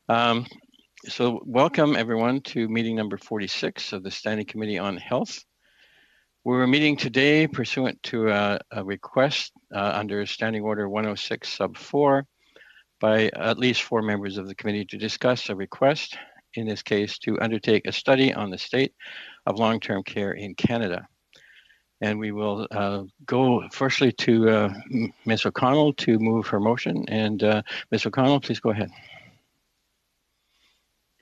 So welcome everyone to meeting number 46 of the Standing Committee on Health. We're meeting today pursuant to a request under Standing Order 106 sub 4 by at least 4 members of the committee to discuss a request, in this case, to undertake a study on the state of long-term care in Canada. And we will go firstly to Ms. O'Connell to move her motion. And Ms. O'Connell, please go ahead.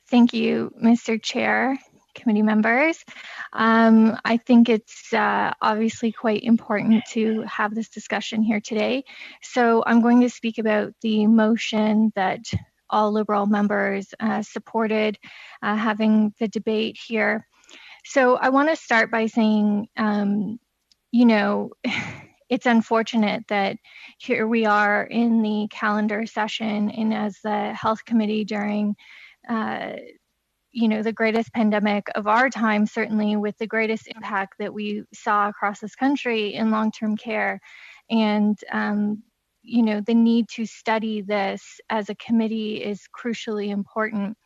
Thank you, Mr. Chair, committee members. I think it's obviously quite important to have this discussion here today. So I'm going to speak about the motion that all Liberal members supported having the debate here. So I want to start by saying, you know, it's unfortunate that here we are in the calendar session and as the Health Committee during you know, the greatest pandemic of our time, certainly with the greatest impact that we saw across this country in long-term care. And, you know, the need to study this as a committee is crucially important.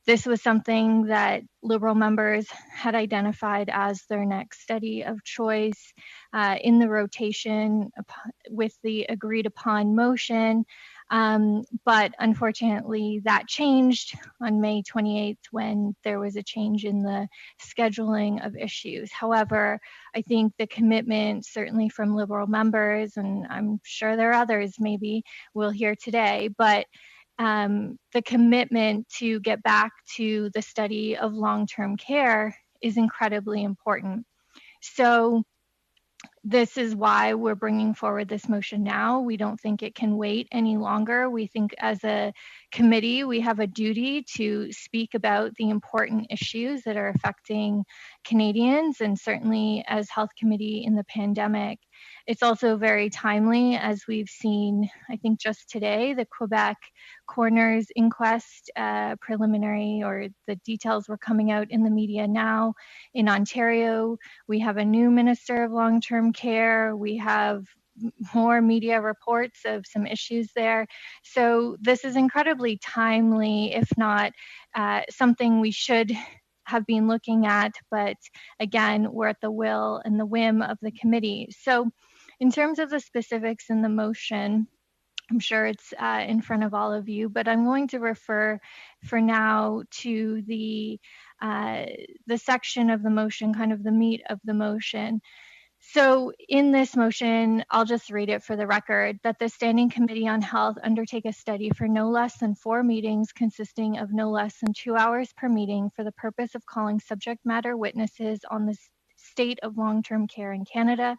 This was something that Liberal members had identified as their next study of choice in the rotation with the agreed upon motion. But unfortunately, that changed on May 28th when there was a change in the scheduling of issues. However, I think the commitment, certainly from Liberal members, and I'm sure there are others maybe we'll hear today, but the commitment to get back to the study of long-term care is incredibly important. So this is why we're bringing forward this motion now. We don't think it can wait any longer. We think as a committee, we have a duty to speak about the important issues that are affecting Canadians, and certainly as Health Committee in the pandemic. It's also very timely, as we've seen, I think just today, the Quebec coroner's inquest preliminary, or the details were coming out in the media now. In Ontario, we have a new Minister of Long-Term Care. We have more media reports of some issues there. So this is incredibly timely, if not something we should have been looking at, but again, we're at the will and the whim of the committee. So in terms of the specifics in the motion, I'm sure it's in front of all of you, but I'm going to refer for now to the section of the motion, kind of the meat of the motion. So in this motion, I'll just read it for the record, that the Standing Committee on Health undertake a study for no less than 4 meetings consisting of no less than 2 hours per meeting for the purpose of calling subject matter witnesses on the state of long-term care in Canada,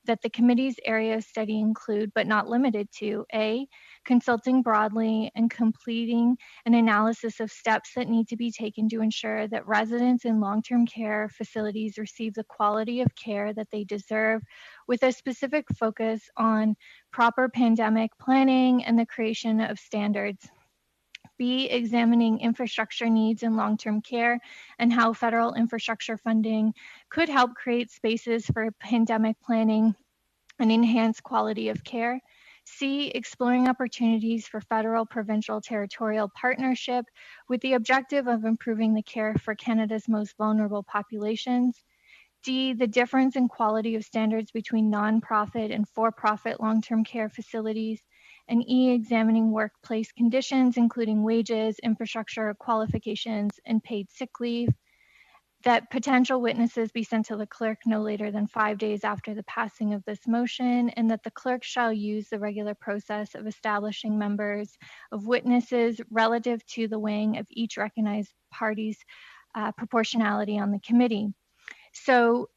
that the committee's area of study include, but not limited to, A, consulting broadly and completing an analysis of steps that need to be taken to ensure that residents in long-term care facilities receive the quality of care that they deserve, with a specific focus on proper pandemic planning and the creation of standards. B, examining infrastructure needs in long-term care and how federal infrastructure funding could help create spaces for pandemic planning and enhance quality of care. C, exploring opportunities for federal, provincial, territorial partnership with the objective of improving the care for Canada's most vulnerable populations. D, the difference in quality of standards between nonprofit and for-profit long-term care facilities. And E, examining workplace conditions, including wages, infrastructure, qualifications, and paid sick leave. That potential witnesses be sent to the clerk no later than 5 days after the passing of this motion, and that the clerk shall use the regular process of establishing members of witnesses relative to the weighing of each recognized party's proportionality on the committee. So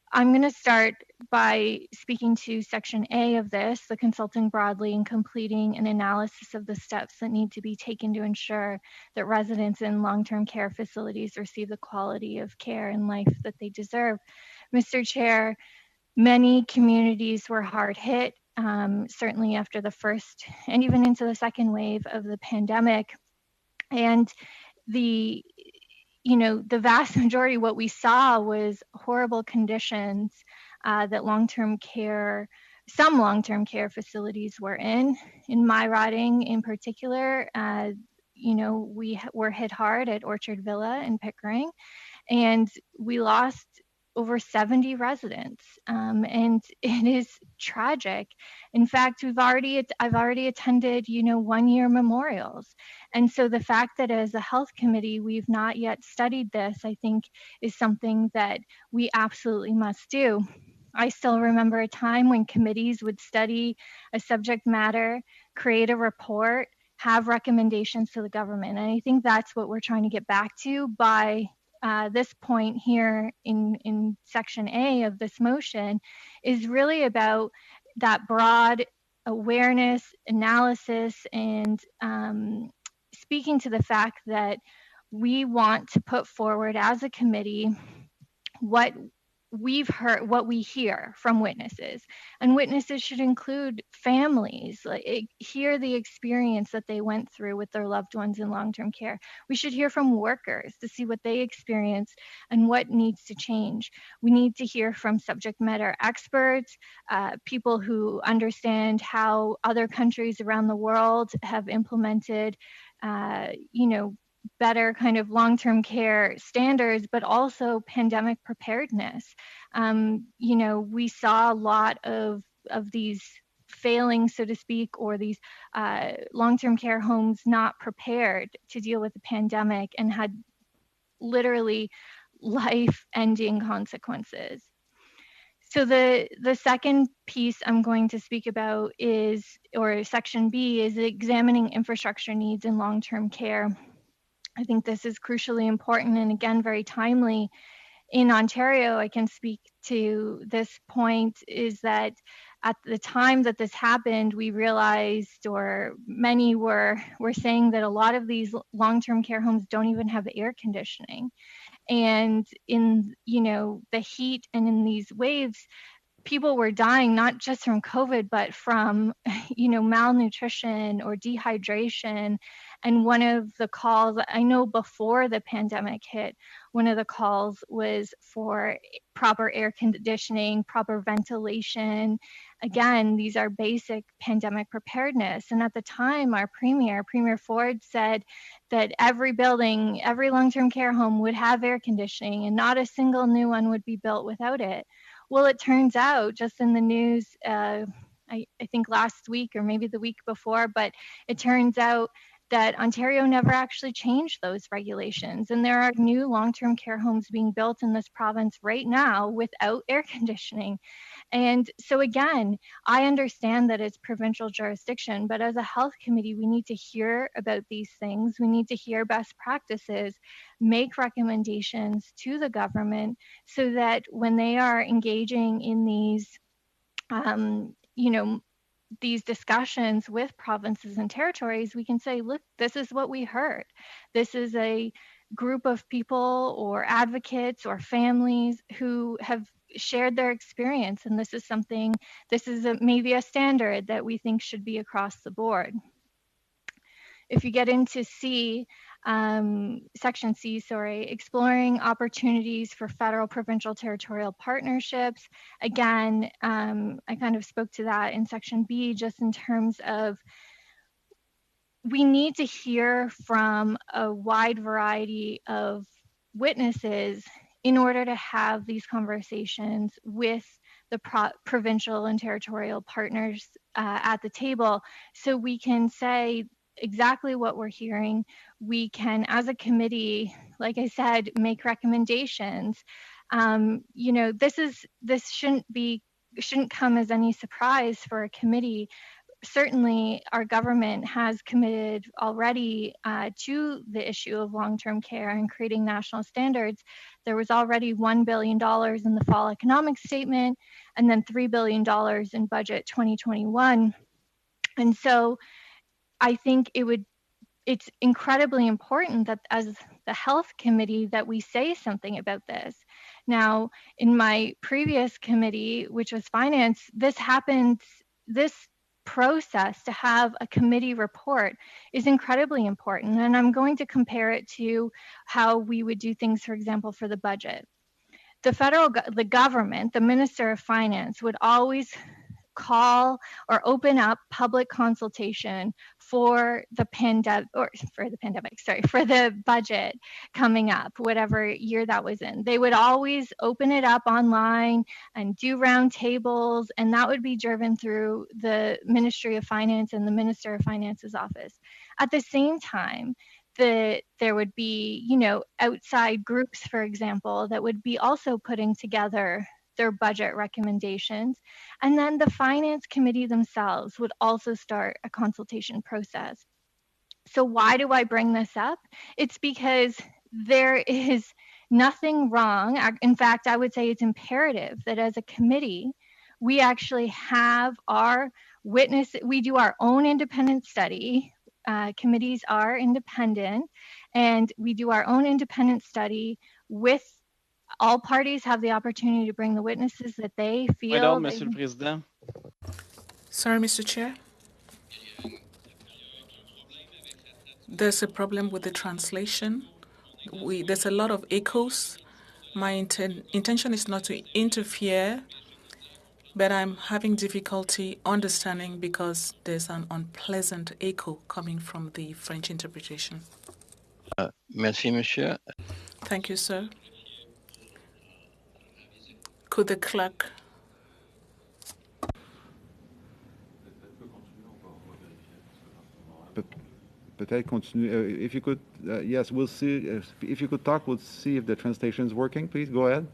I'm going to start by speaking to Section A of this, the consulting broadly and completing an analysis of the steps that need to be taken to ensure that residents in long-term care facilities receive the quality of care and life that they deserve. Mr. Chair, many communities were hard hit, certainly after the first and even into the second wave of the pandemic. And the vast majority of what we saw was horrible conditions that some long-term care facilities were in. In my riding in particular, we were hit hard at Orchard Villa in Pickering, and we lost over 70 residents, and it is tragic. In fact, I've already attended 1-year memorials, and so the fact that as a health committee we've not yet studied this, I think, is something that we absolutely must do. I still remember a time when committees would study a subject matter, create a report, have recommendations to the government, and I think that's what we're trying to get back to by this point here in section A of this motion, is really about that broad awareness, analysis, and speaking to the fact that we want to put forward as a committee what we've heard, what we hear from witnesses, and witnesses should include families, hear the experience that they went through with their loved ones in long-term care. We should hear from workers to see what they experience and what needs to change. We need to hear from subject matter experts, people who understand how other countries around the world have implemented better kind of long-term care standards, but also pandemic preparedness. We saw a lot of these failing, so to speak, or these long-term care homes not prepared to deal with the pandemic and had literally life-ending consequences. So the second piece I'm going to speak about is, or section B, is examining infrastructure needs in long-term care. I think this is crucially important and, again, very timely. In Ontario, I can speak to this point, is that at the time that this happened, we realized, or many were saying, that a lot of these long-term care homes don't even have air conditioning. And in the heat and in these waves, people were dying not just from COVID, but from malnutrition or dehydration. And one of the calls, I know before the pandemic hit, one of the calls was for proper air conditioning, proper ventilation. Again, these are basic pandemic preparedness. And at the time, our Premier Ford, said that every building, every long-term care home would have air conditioning and not a single new one would be built without it. Well, it turns out, just in the news, I think last week or maybe the week before, but it turns out that Ontario never actually changed those regulations. And there are new long-term care homes being built in this province right now without air conditioning. And so, again, I understand that it's provincial jurisdiction, but as a health committee, we need to hear about these things. We need to hear best practices, make recommendations to the government, so that when they are engaging in these, these discussions with provinces and territories, we can say, look, this is what we heard. This is a group of people or advocates or families who have shared their experience, and this is maybe a standard that we think should be across the board. If you get into section C, exploring opportunities for federal, provincial, territorial partnerships. Again, I kind of spoke to that in section B, just in terms of we need to hear from a wide variety of witnesses in order to have these conversations with the provincial and territorial partners at the table, so we can say exactly what we're hearing. We can, as a committee, like I said, make recommendations. This shouldn't come as any surprise for a committee. Certainly, our government has committed already to the issue of long-term care and creating national standards. There was already $1 billion in the fall economic statement, and then $3 billion in budget 2021. And so I think it's incredibly important that as the health committee that we say something about this. Now, in my previous committee, which was finance, this process to have a committee report is incredibly important. And I'm going to compare it to how we would do things, for example, for the budget. The government, the Minister of Finance, would always call or open up public consultation for the budget coming up, whatever year that was in. They would always open it up online and do round tables, and that would be driven through the Ministry of Finance and the Minister of Finance's office. At the same time, there would be, outside groups, for example, that would be also putting together their budget recommendations. And then the Finance Committee themselves would also start a consultation process. So why do I bring this up? It's because there is nothing wrong. In fact, I would say it's imperative that as a committee, we actually have our we do our own independent study. Committees are independent, and we do our own independent study with all parties have the opportunity to bring the witnesses that they feel. Monsieur le Président. Sorry, Mr. Chair. There's a problem with the translation. There's a lot of echoes. My intention is not to interfere, but I'm having difficulty understanding because there's an unpleasant echo coming from the French interpretation. Merci, monsieur. Thank you, sir. Could the clerk... Peut-être continue. If you could, yes, we'll see. If you could talk, we'll see if the translation is working. Please go ahead.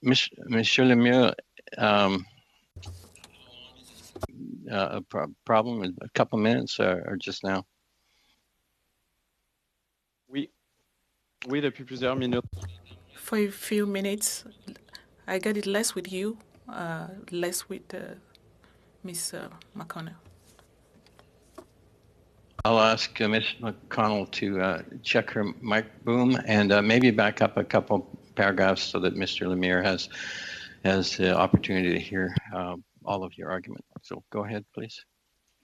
Monsieur Lemieux, a problem in a couple minutes or just now? Oui, depuis plusieurs minutes. For a few minutes, I get it less with you, less with Ms. McConnell. I'll ask Ms. McConnell to check her mic boom and maybe back up a couple paragraphs so that Mr. Lemire has the opportunity to hear all of your argument. So go ahead, please.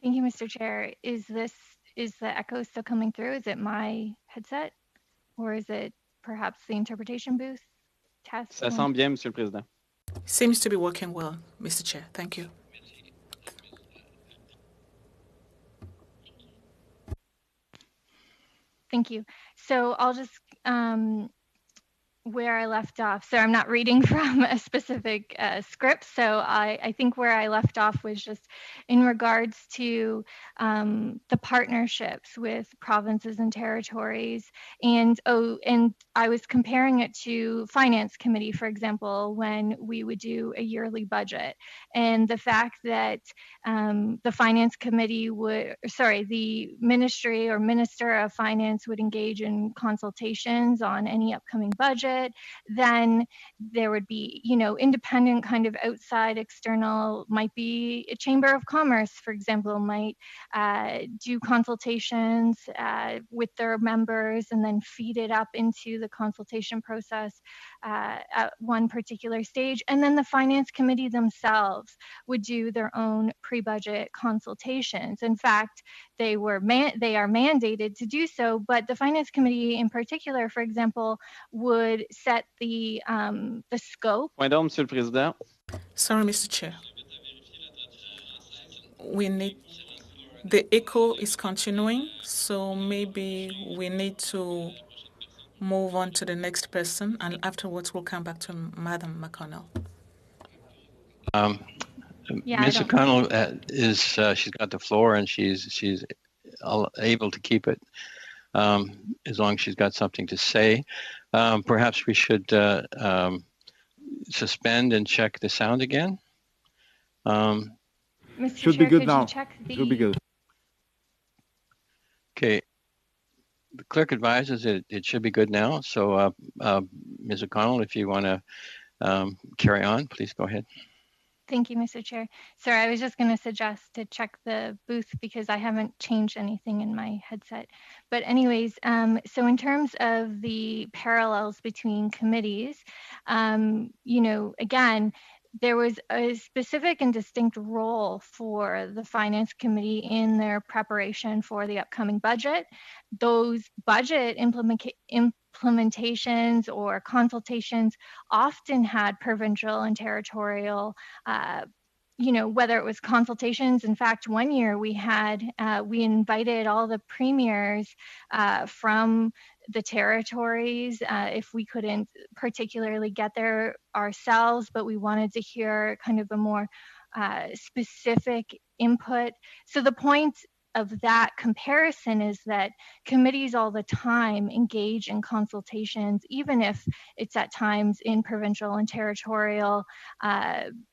Thank you, Mr. Chair. Is the echo still coming through? Is it my headset, or is it perhaps the interpretation booth? Test. Ça semble bien, Monsieur le Président. Seems to be working well, Mr. Chair. Thank you. Thank you. So I'll just where I left off. So I'm not reading from a specific script. So I think where I left off was just in regards to the partnerships with provinces and territories. And I was comparing it to Finance Committee, for example, when we would do a yearly budget. And the fact that the Finance Committee the Ministry or Minister of Finance would engage in consultations on any upcoming budget. Then there would be, independent kind of outside external, might be a Chamber of Commerce, for example, might do consultations with their members and then feed it up into the consultation process at one particular stage. And then the Finance Committee themselves would do their own pre-budget consultations. In fact, they are mandated to do so, but the Finance Committee in particular, for example, would set the scope. Point d'ordre, Monsieur le Président. Sorry, Mr. Chair. The echo is continuing, so maybe we need to move on to the next person, and afterwards we'll come back to Madam McConnell. Ms. McConnell she's got the floor and she's able to keep it as long as she's got something to say. Perhaps we should suspend and check the sound again. Mr. Should Chair, be good could now. You check the... Should be good. Okay. The clerk advises that it should be good now. So, Ms. O'Connell, if you want to carry on, please go ahead. Thank you, Mr. Chair. Sorry, I was just going to suggest to check the booth because I haven't changed anything in my headset. But anyways, so in terms of the parallels between committees, again, there was a specific and distinct role for the Finance Committee in their preparation for the upcoming budget. Those budget implementations or consultations often had provincial and territorial whether it was consultations. In fact, one year we invited all the premiers from the territories if we couldn't particularly get there ourselves, but we wanted to hear kind of a more specific input. So the point of that comparison is that committees all the time engage in consultations, even if it's at times in provincial and territorial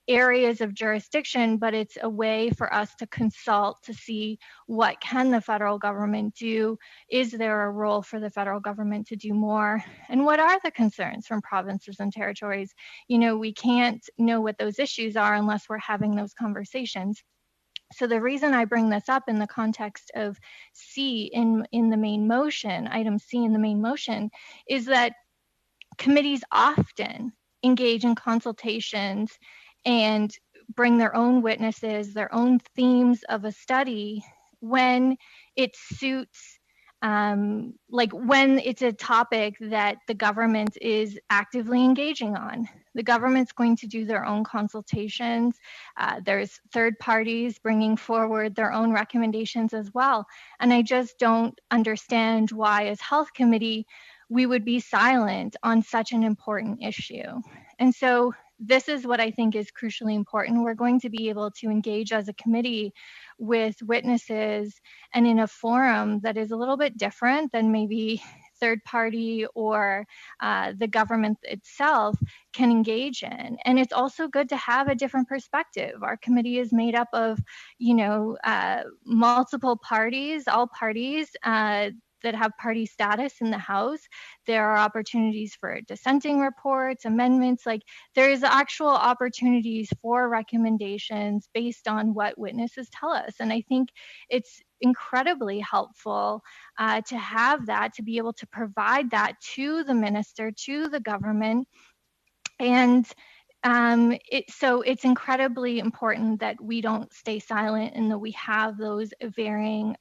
areas of jurisdiction, but it's a way for us to consult to see what can the federal government do. Is there a role for the federal government to do more? And what are the concerns from provinces and territories? We can't know what those issues are unless we're having those conversations. So the reason I bring this up in the context of C in the main motion, item C in the main motion, is that committees often engage in consultations and bring their own witnesses, their own themes of a study when it suits, like when it's a topic that the government is actively engaging on. The government's going to do their own consultations. There's third parties bringing forward their own recommendations as well. And I just don't understand why, as Health Committee, we would be silent on such an important issue. And so this is what I think is crucially important. We're going to be able to engage as a committee with witnesses and in a forum that is a little bit different than maybe third party or the government itself can engage in. And it's also good to have a different perspective. Our committee is made up of, multiple parties, all parties that have party status in the House. There are opportunities for dissenting reports, amendments, like there is actual opportunities for recommendations based on what witnesses tell us. And I think it's incredibly helpful to have that, to be able to provide that to the minister, to the government. And so it's incredibly important that we don't stay silent and that we have those varying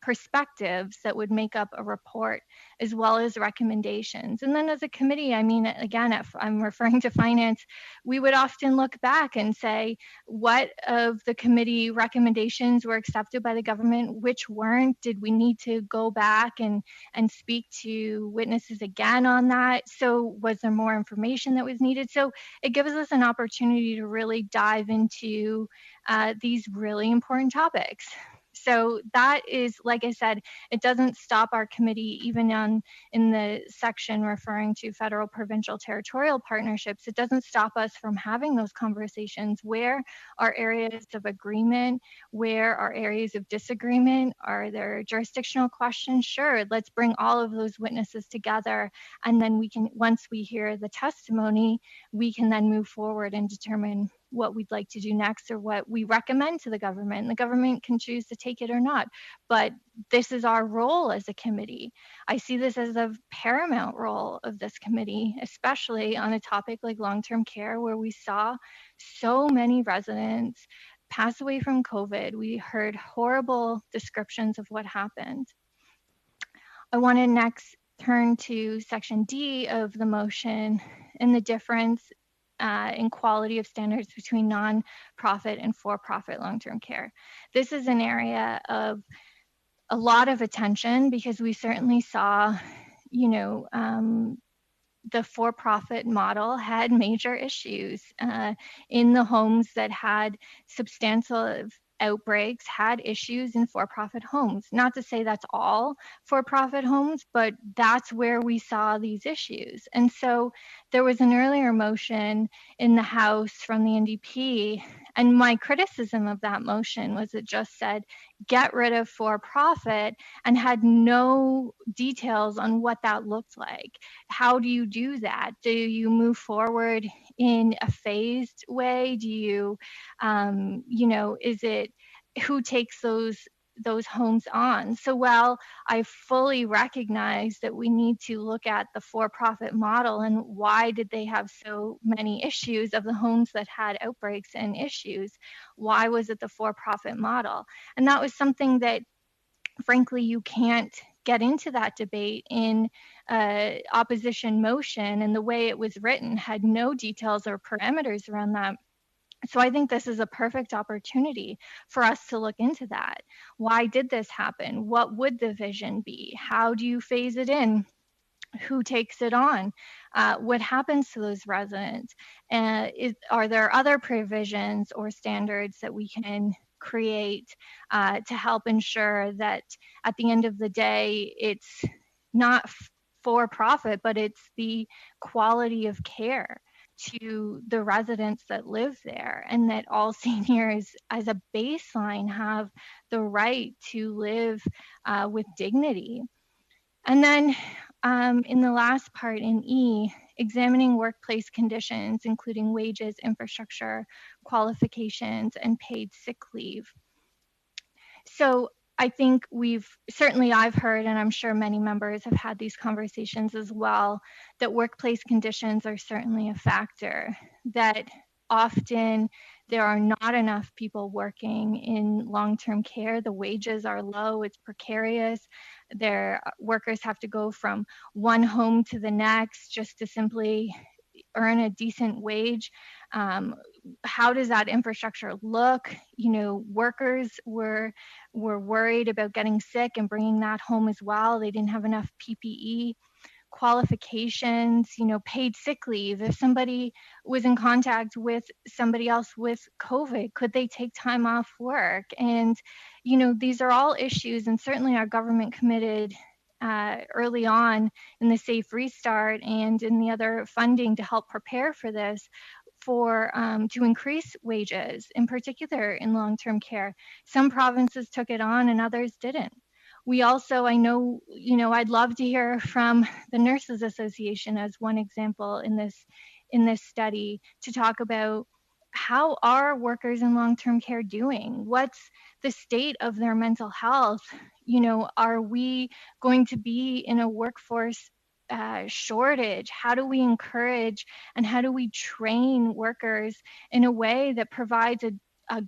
perspectives that would make up a report, as well as recommendations. And then as a committee, I mean, again, if I'm referring to finance, we would often look back and say, what of the committee recommendations were accepted by the government, which weren't? Did we need to go back and speak to witnesses again on that? So was there more information that was needed? So it gives us an opportunity to really dive into these really important topics. So that is, like I said, it doesn't stop our committee, even in the section referring to federal, provincial, territorial partnerships. It doesn't stop us from having those conversations. Where are areas of agreement? Where are areas of disagreement? Are there jurisdictional questions? Sure, let's bring all of those witnesses together. And then we can, once we hear the testimony, we can then move forward and determine what we'd like to do next or what we recommend to the government. The government can choose to take it or not, but this is our role as a committee. I see this as a paramount role of this committee, especially on a topic like long-term care, where we saw so many residents pass away from COVID. We heard horrible descriptions of what happened. I want to next turn to section D of the motion and the difference in quality of standards between non-profit and for-profit long-term care. This is an area of a lot of attention because we certainly saw, the for-profit model had major issues in the homes that had substantial outbreaks, had issues in for-profit homes. Not to say that's all for-profit homes, but that's where we saw these issues. And so there was an earlier motion in the House from the NDP, and my criticism of that motion was it just said, get rid of for-profit, and had no details on what that looked like. How do you do that? Do you move forward in a phased way? Do you, is it who takes those homes on? So while I fully recognize that we need to look at the for-profit model and why did they have so many issues of the homes that had outbreaks and issues, why was it the for-profit model? And that was something that frankly you can't get into that debate in opposition motion, and the way it was written had no details or parameters around that. So I think this is a perfect opportunity for us to look into that. Why did this happen? What would the vision be? How do you phase it in? Who takes it on? What happens to those residents? Are there other provisions or standards that we can create to help ensure that at the end of the day, it's not for profit, but it's the quality of care to the residents that live there, and that all seniors as a baseline have the right to live with dignity. And then in the last part in E, examining workplace conditions, including wages, infrastructure, qualifications, and paid sick leave. So I think I've heard, and I'm sure many members have had these conversations as well, that workplace conditions are certainly a factor, that often there are not enough people working in long-term care. The wages are low, it's precarious. Their workers have to go from one home to the next just to simply earn a decent wage. How does that infrastructure look? Workers were worried about getting sick and bringing that home as well. They didn't have enough PPE. Qualifications, paid sick leave. If somebody was in contact with somebody else with COVID, could they take time off work? And, these are all issues, and certainly our government committed early on in the Safe Restart and in the other funding to help prepare for this, to increase wages, in particular in long-term care. Some provinces took it on and others didn't. We also, I know, I'd love to hear from the Nurses Association as one example in this study to talk about how are workers in long-term care doing? What's the state of their mental health? Are we going to be in a workforce shortage? How do we encourage and how do we train workers in a way that provides a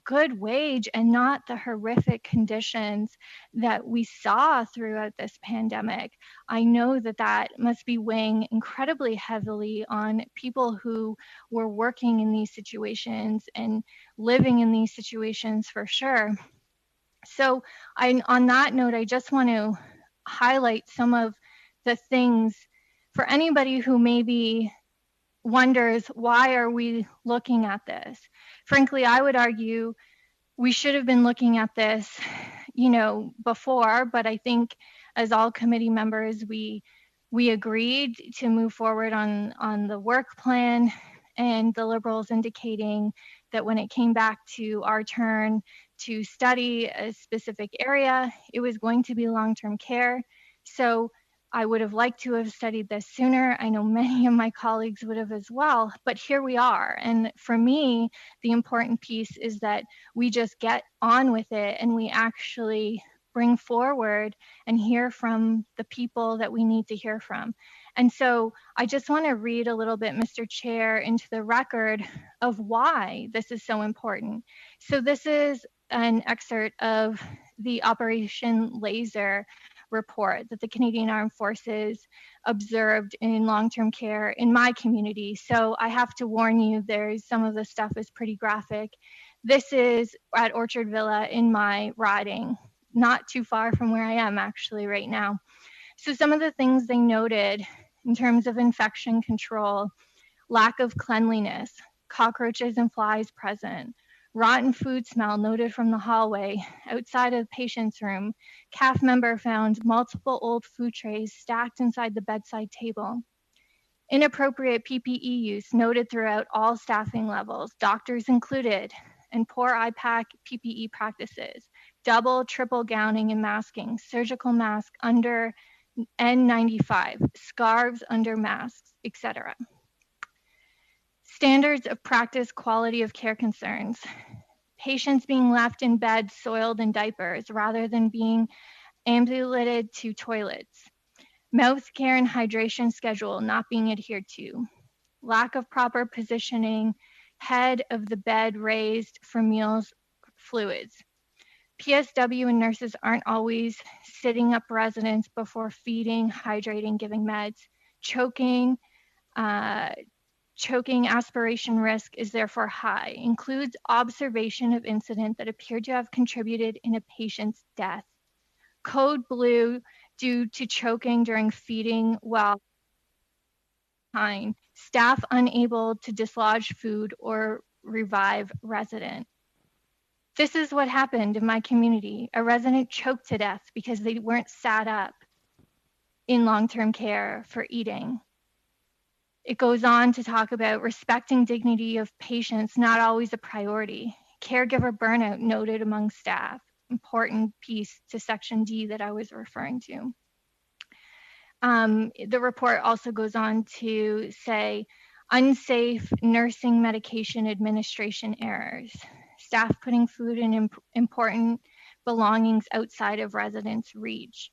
good wage and not the horrific conditions that we saw throughout this pandemic? I know that must be weighing incredibly heavily on people who were working in these situations and living in these situations for sure. So on that note, I just want to highlight some of the things for anybody who maybe wonders, why are we looking at this? Frankly, I would argue we should have been looking at this, before, but I think as all committee members, we agreed to move forward on the work plan, and the Liberals indicating that when it came back to our turn to study a specific area, it was going to be long-term care. So I would have liked to have studied this sooner. I know many of my colleagues would have as well, but here we are. And for me, the important piece is that we just get on with it and we actually bring forward and hear from the people that we need to hear from. And so I just want to read a little bit, Mr. Chair, into the record of why this is so important. So this is an excerpt of the Operation Laser report that the Canadian Armed Forces observed in long-term care in my community. So I have to warn you, some of the stuff is pretty graphic. This is at Orchard Villa in my riding, not too far from where I am actually right now. So some of the things they noted in terms of infection control: lack of cleanliness, cockroaches and flies present, rotten food smell noted from the hallway outside of the patient's room. CAF member found multiple old food trays stacked inside the bedside table. Inappropriate PPE use noted throughout all staffing levels, doctors included, and poor IPAC PPE practices, double, triple gowning and masking, surgical mask under N95, scarves under masks, etc. Standards of practice, quality of care concerns. Patients being left in bed soiled in diapers rather than being ambulated to toilets. Mouth care and hydration schedule not being adhered to. Lack of proper positioning, head of the bed raised for meals, fluids. PSW and nurses aren't always sitting up residents before feeding, hydrating, giving meds. Choking aspiration risk is therefore high, includes observation of incident that appeared to have contributed in a patient's death. Code blue due to choking during feeding while staff unable to dislodge food or revive resident. This is what happened in my community. A resident choked to death because they weren't sat up in long-term care for eating. It goes on to talk about respecting dignity of patients, not always a priority. Caregiver burnout noted among staff, important piece to Section D that I was referring to. The report also goes on to say unsafe nursing medication administration errors, staff putting food and important belongings outside of residents' reach.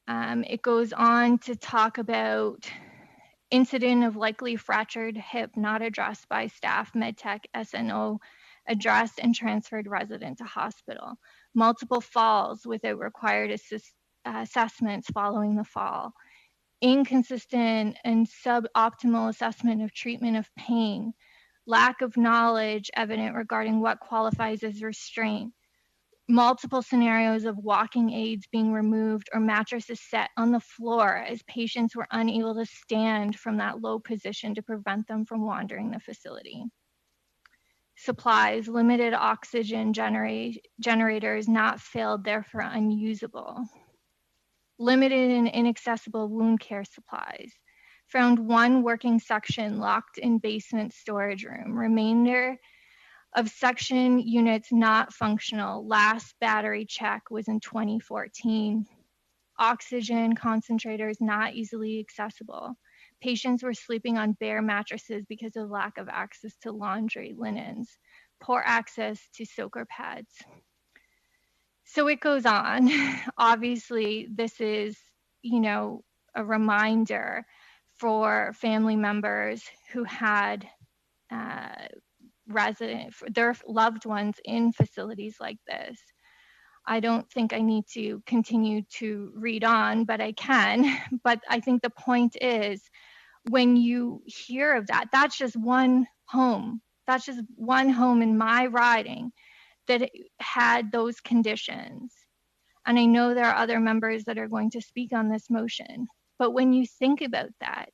It goes on to talk about incident of likely fractured hip not addressed by staff, MedTech, SNO, addressed and transferred resident to hospital. Multiple falls without required assessments following the fall. Inconsistent and suboptimal assessment of treatment of pain. Lack of knowledge evident regarding what qualifies as restraint. Multiple scenarios of walking aids being removed or mattresses set on the floor as patients were unable to stand from that low position to prevent them from wandering the facility. Supplies, limited oxygen generators not filled, therefore unusable. Limited and inaccessible wound care supplies. Found one working section locked in basement storage room. Remainder of section units not functional. Last battery check was in 2014. Oxygen concentrators not easily accessible. Patients were sleeping on bare mattresses because of lack of access to laundry, linens, poor access to soaker pads. So it goes on. Obviously, this is, a reminder for family members who had their loved ones in facilities like this. I don't think I need to continue to read on, but I can. But I think the point is, when you hear of that, that's just one home. That's just one home in my riding that had those conditions. And I know there are other members that are going to speak on this motion. But when you think about that,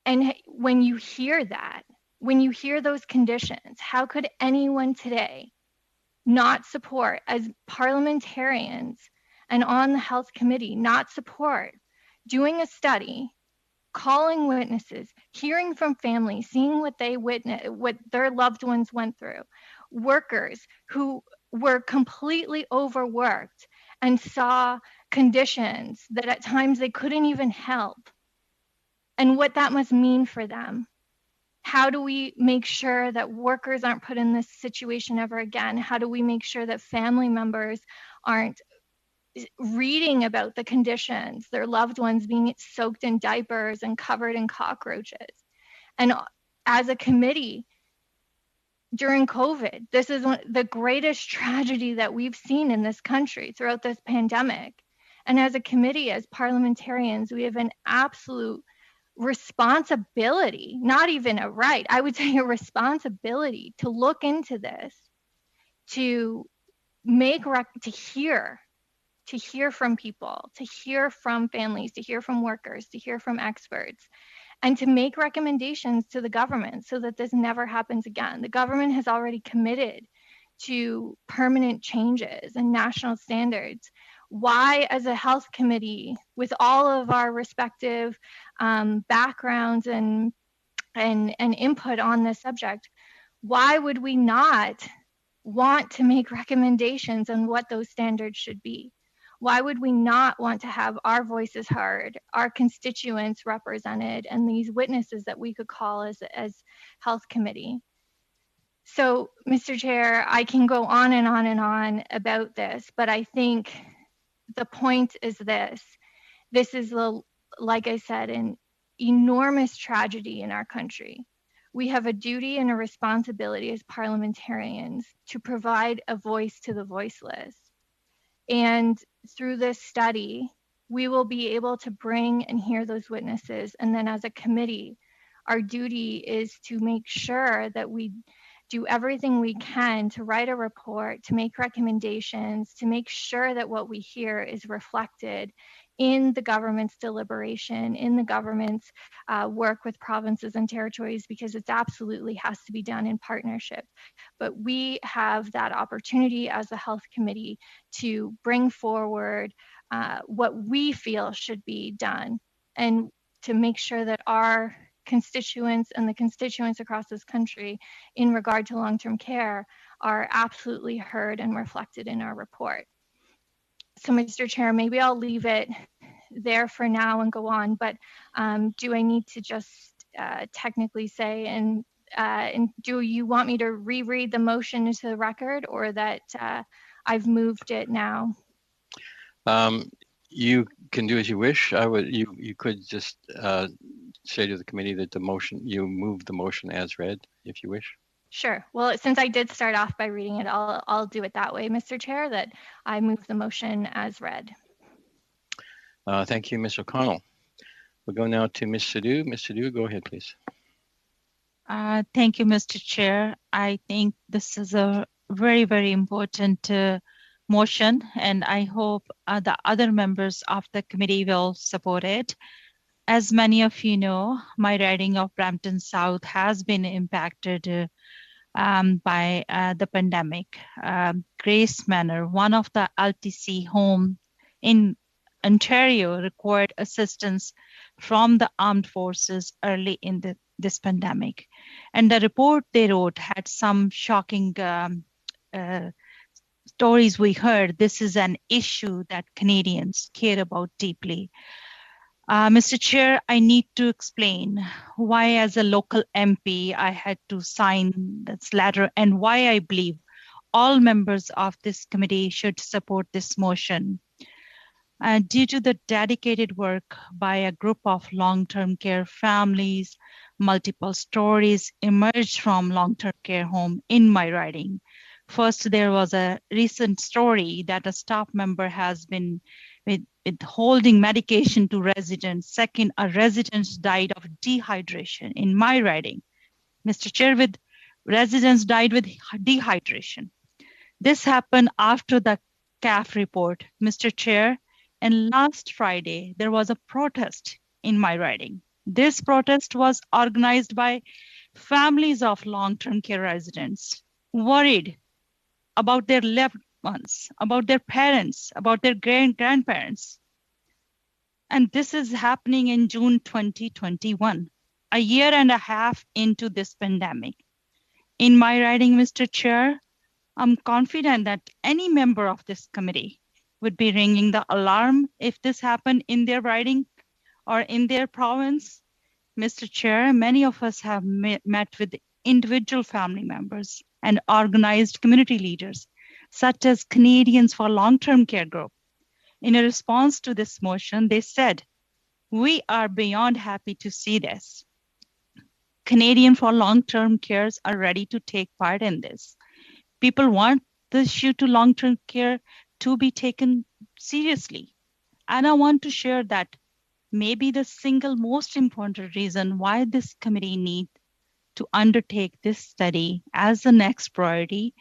and when you hear that, when you hear those conditions, how could anyone today not support, as parliamentarians and on the health committee, not support doing a study, calling witnesses, hearing from families, seeing what they witnessed, what their loved ones went through, workers who were completely overworked and saw conditions that at times they couldn't even help, and what that must mean for them. How do we make sure that workers aren't put in this situation ever again? How do we make sure that family members aren't reading about the conditions, their loved ones being soaked in diapers and covered in cockroaches? And as a committee, during COVID, this is the greatest tragedy that we've seen in this country throughout this pandemic. And as a committee, as parliamentarians, we have an absolute responsibility, not even a right, I would say a responsibility to look into this, to make to hear from people, to hear from families, to hear from workers, to hear from experts, and to make recommendations to the government so that this never happens again. The government has already committed to permanent changes and national standards. Why, as a health committee, with all of our respective backgrounds and input on this subject, why would we not want to make recommendations on what those standards should be? Why would we not want to have our voices heard, our constituents represented, and these witnesses that we could call as health committee? So, Mr. Chair, I can go on and on and on about this, but I think the point is this. This is, like I said, an enormous tragedy in our country. we have a duty and a responsibility as parliamentarians to provide a voice to the voiceless. And through this study, we will be able to bring and hear those witnesses. And then as a committee, our duty is to make sure that we do everything we can to write a report, to make recommendations, to make sure that what we hear is reflected in the government's deliberation, in the government's work with provinces and territories, because it absolutely has to be done in partnership. But we have that opportunity as a health committee to bring forward what we feel should be done, and to make sure that our constituents and the constituents across this country in regard to long-term care are absolutely heard and reflected in our report. So, Mr. Chair, maybe I'll leave it there for now and go on, but do I need to just technically say, and do you want me to reread the motion into the record, or that I've moved it now? You can do as you wish. You could just say to the committee that you moved the motion as read, if you wish. Sure. Well, since I did start off by reading it, I'll do it that way, Mr. Chair, that I move the motion as read. Thank you, Ms. O'Connell. We'll go now to Ms. Sidhu. Ms. Sidhu, go ahead, please. Thank you, Mr. Chair. I think this is a very, very important motion, and I hope the other members of the committee will support it. As many of you know, my riding of Brampton South has been impacted by the pandemic. Grace Manor, one of the LTC home in Ontario, required assistance from the armed forces early in this pandemic. And the report they wrote had some shocking stories we heard. This is an issue that Canadians care about deeply. Mr. Chair, I need to explain why, as a local MP, I had to sign this letter and why I believe all members of this committee should support this motion. Due to the dedicated work by a group of long-term care families, multiple stories emerged from long-term care home in my riding. First, there was a recent story that a staff member has been withholding medication to residents. Second, a resident died of dehydration in my riding. Mr. Chair, residents died with dehydration. This happened after the CAF report, Mr. Chair, and last Friday, there was a protest in my riding. This protest was organized by families of long-term care residents worried about their loved ones, about their parents, about their grandparents. And this is happening in June 2021, a year and a half into this pandemic. In my riding, Mr. Chair, I'm confident that any member of this committee would be ringing the alarm if this happened in their riding or in their province. Mr. Chair, many of us have met with individual family members and organized community leaders, such as Canadians for Long-Term Care Group. In a response to this motion, they said, "We are beyond happy to see this. Canadian for Long-Term Cares are ready to take part in this. People want the issue to long-term care to be taken seriously." And I want to share that maybe the single most important reason why this committee needs to undertake this study as the next priority,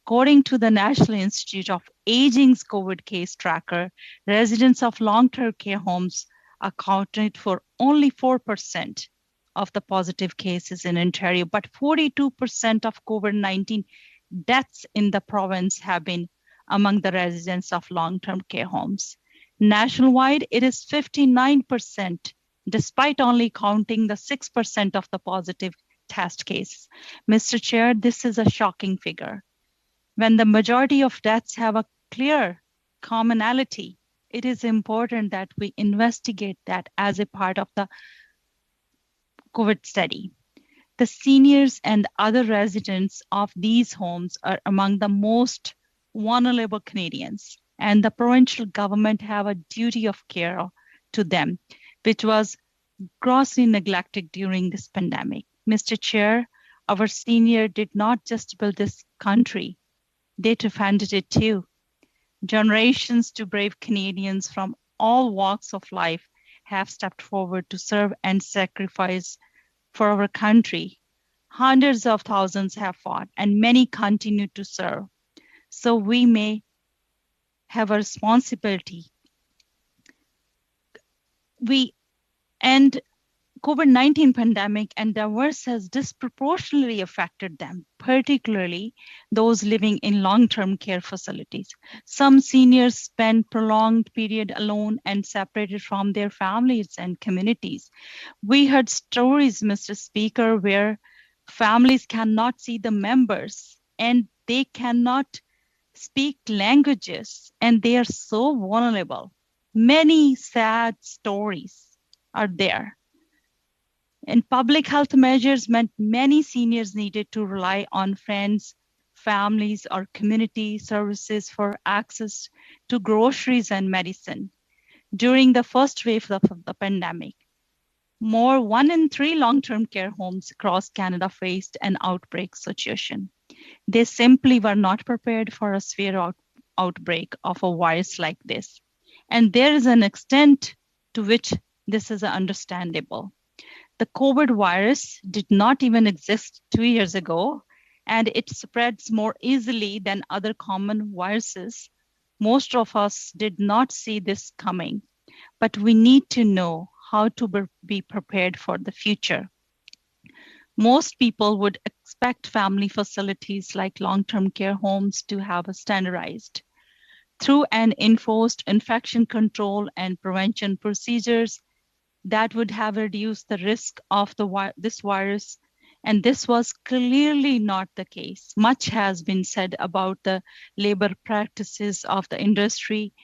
according to the National Institute of Aging's COVID case tracker, residents of long-term care homes accounted for only 4% of the positive cases in Ontario, but 42% of COVID-19 deaths in the province have been among the residents of long-term care homes. Nationwide, it is 59%, despite only counting the 6% of the positive test cases. Mr. Chair, this is a shocking figure. When the majority of deaths have a clear commonality, it is important that we investigate that as a part of the COVID study. The seniors and other residents of these homes are among the most vulnerable Canadians, and the provincial government have a duty of care to them, which was grossly neglected during this pandemic. Mr. Chair, our senior did not just build this country, they defended it too. Generations to brave Canadians from all walks of life have stepped forward to serve and sacrifice for our country. Hundreds of thousands have fought and many continue to serve. So we may have a responsibility. COVID-19 pandemic and divorce has disproportionately affected them, particularly those living in long-term care facilities. Some seniors spend prolonged period alone and separated from their families and communities. We heard stories, Mr. Speaker, where families cannot see the members and they cannot speak languages and they are so vulnerable. Many sad stories are there. And public health measures meant many seniors needed to rely on friends, families, or community services for access to groceries and medicine. During the first wave of the pandemic, 1 in 3 long-term care homes across Canada faced an outbreak situation. They simply were not prepared for a severe outbreak of a virus like this. And there is an extent to which this is understandable. The COVID virus did not even exist 2 years ago, and it spreads more easily than other common viruses. Most of us did not see this coming, but we need to know how to be prepared for the future. Most people would expect family facilities like long-term care homes to have a standardized through an enforced infection control and prevention procedures that would have reduced the risk of this virus. And this was clearly not the case. Much has been said about the labor practices of the industry,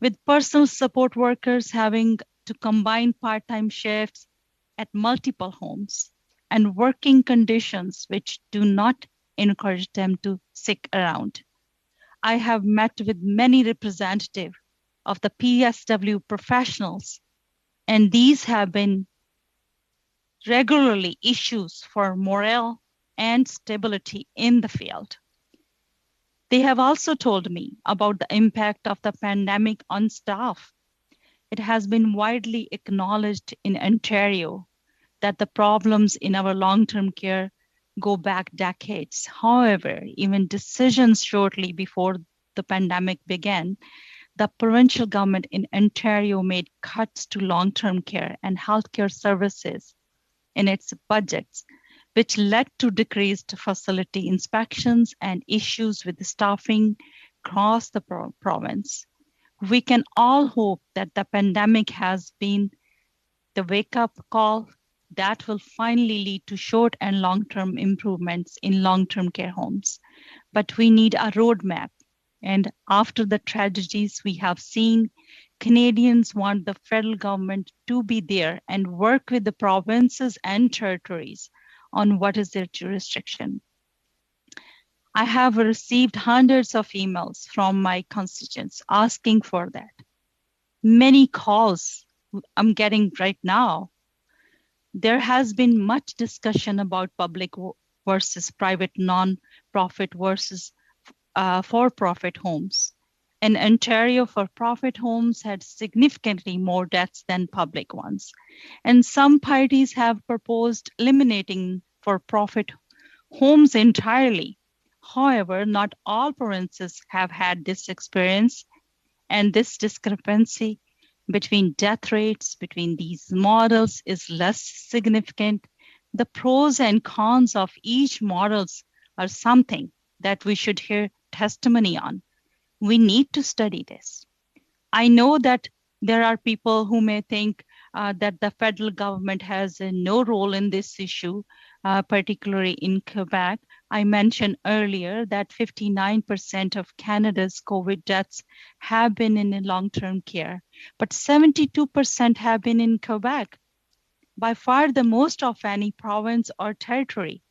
with personal support workers having to combine part-time shifts at multiple homes and working conditions which do not encourage them to stick around. I have met with many representatives of the PSW professionals, and these have been regularly issues for morale and stability in the field. They have also told me about the impact of the pandemic on staff. It has been widely acknowledged in Ontario that the problems in our long-term care go back decades. However, even decisions shortly before the pandemic began, the provincial government in Ontario made cuts to long-term care and healthcare services in its budgets, which led to decreased facility inspections and issues with the staffing across the province. We can all hope that the pandemic has been the wake-up call that will finally lead to short and long-term improvements in long-term care homes. But we need a roadmap. And after the tragedies we have seen, Canadians want the federal government to be there and work with the provinces and territories on what is their jurisdiction. I have received hundreds of emails from my constituents asking for that. Many calls I'm getting right now. There has been much discussion about public versus private non-profit versus for-profit homes. In Ontario, for-profit homes had significantly more deaths than public ones. And some parties have proposed eliminating for-profit homes entirely. However, not all provinces have had this experience, and this discrepancy between death rates between these models is less significant. The pros and cons of each models are something that we should hear testimony on. We need to study this. I know that there are people who may think that the federal government has no role in this issue, particularly in Quebec. I mentioned earlier that 59% of Canada's COVID deaths have been in long-term care, but 72% have been in Quebec, by far the most of any province or territory.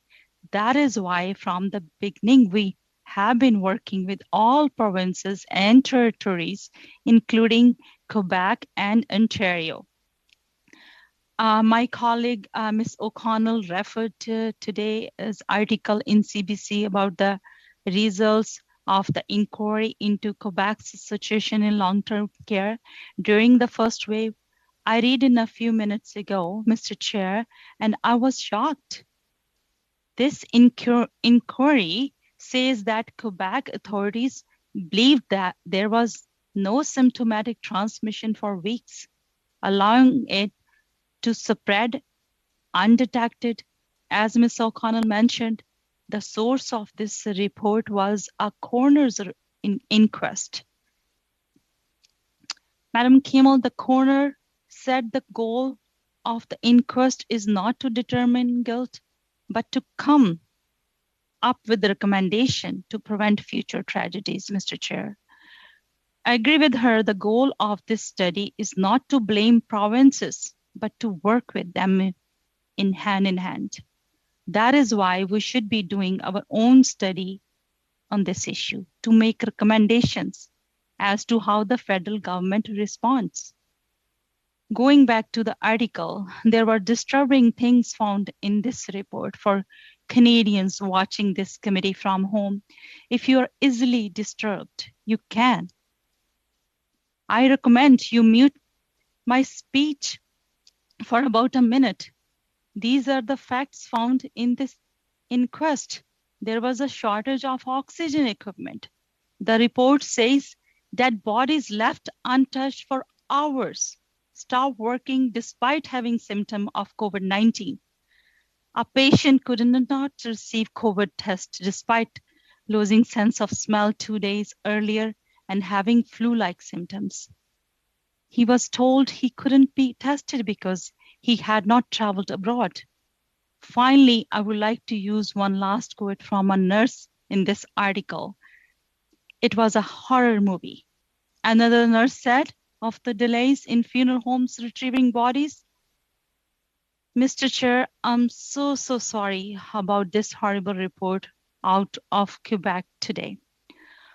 That is why from the beginning, we have been working with all provinces and territories, including Quebec and Ontario. My colleague, Ms. O'Connell, referred to today's article in CBC about the results of the inquiry into Quebec's situation in long-term care during the first wave. I read in a few minutes ago, Mr. Chair, and I was shocked. This inquiry says that Quebec authorities believed that there was no symptomatic transmission for weeks, allowing it to spread undetected. As Ms. O'Connell mentioned, the source of this report was a coroner's inquest. Madam Kimmel, the coroner said the goal of the inquest is not to determine guilt, but to come up with a recommendation to prevent future tragedies, Mr. Chair. I agree with her. The goal of this study is not to blame provinces, but to work with them in hand. That is why we should be doing our own study on this issue to make recommendations as to how the federal government responds. Going back to the article, there were disturbing things found in this report for Canadians watching this committee from home. If you are easily disturbed, you can. I recommend you mute my speech for about a minute. These are the facts found in this inquest. There was a shortage of oxygen equipment. The report says that bodies left untouched for hours stopped working despite having symptoms of COVID-19. A patient could not receive COVID test despite losing sense of smell 2 days earlier and having flu-like symptoms. He was told he couldn't be tested because he had not traveled abroad. Finally, I would like to use one last quote from a nurse in this article. It was a horror movie. Another nurse said of the delays in funeral homes retrieving bodies, Mr. Chair, I'm so sorry about this horrible report out of Quebec today.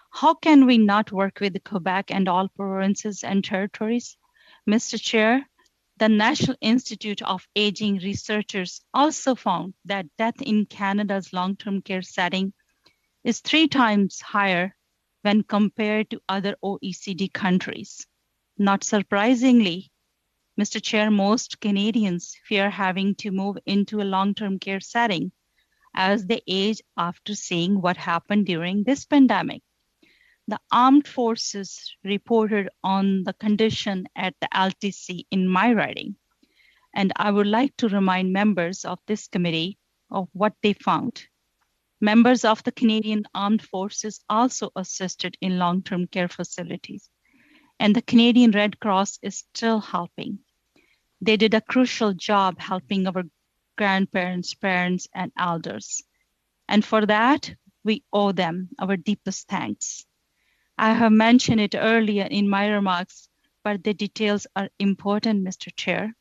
How can we not work with Quebec and all provinces and territories? Mr. Chair, the National Institute of Aging researchers also found that death in Canada's long-term care setting is 3 times higher when compared to other OECD countries. Not surprisingly, Mr. Chair, most Canadians fear having to move into a long-term care setting as they age after seeing what happened during this pandemic. The armed forces reported on the condition at the LTC in my riding, and I would like to remind members of this committee of what they found. Members of the Canadian Armed Forces also assisted in long-term care facilities, and the Canadian Red Cross is still helping. They did a crucial job helping our grandparents, parents, and elders. And for that, we owe them our deepest thanks. I have mentioned it earlier in my remarks, but the details are important, Mr. Chair.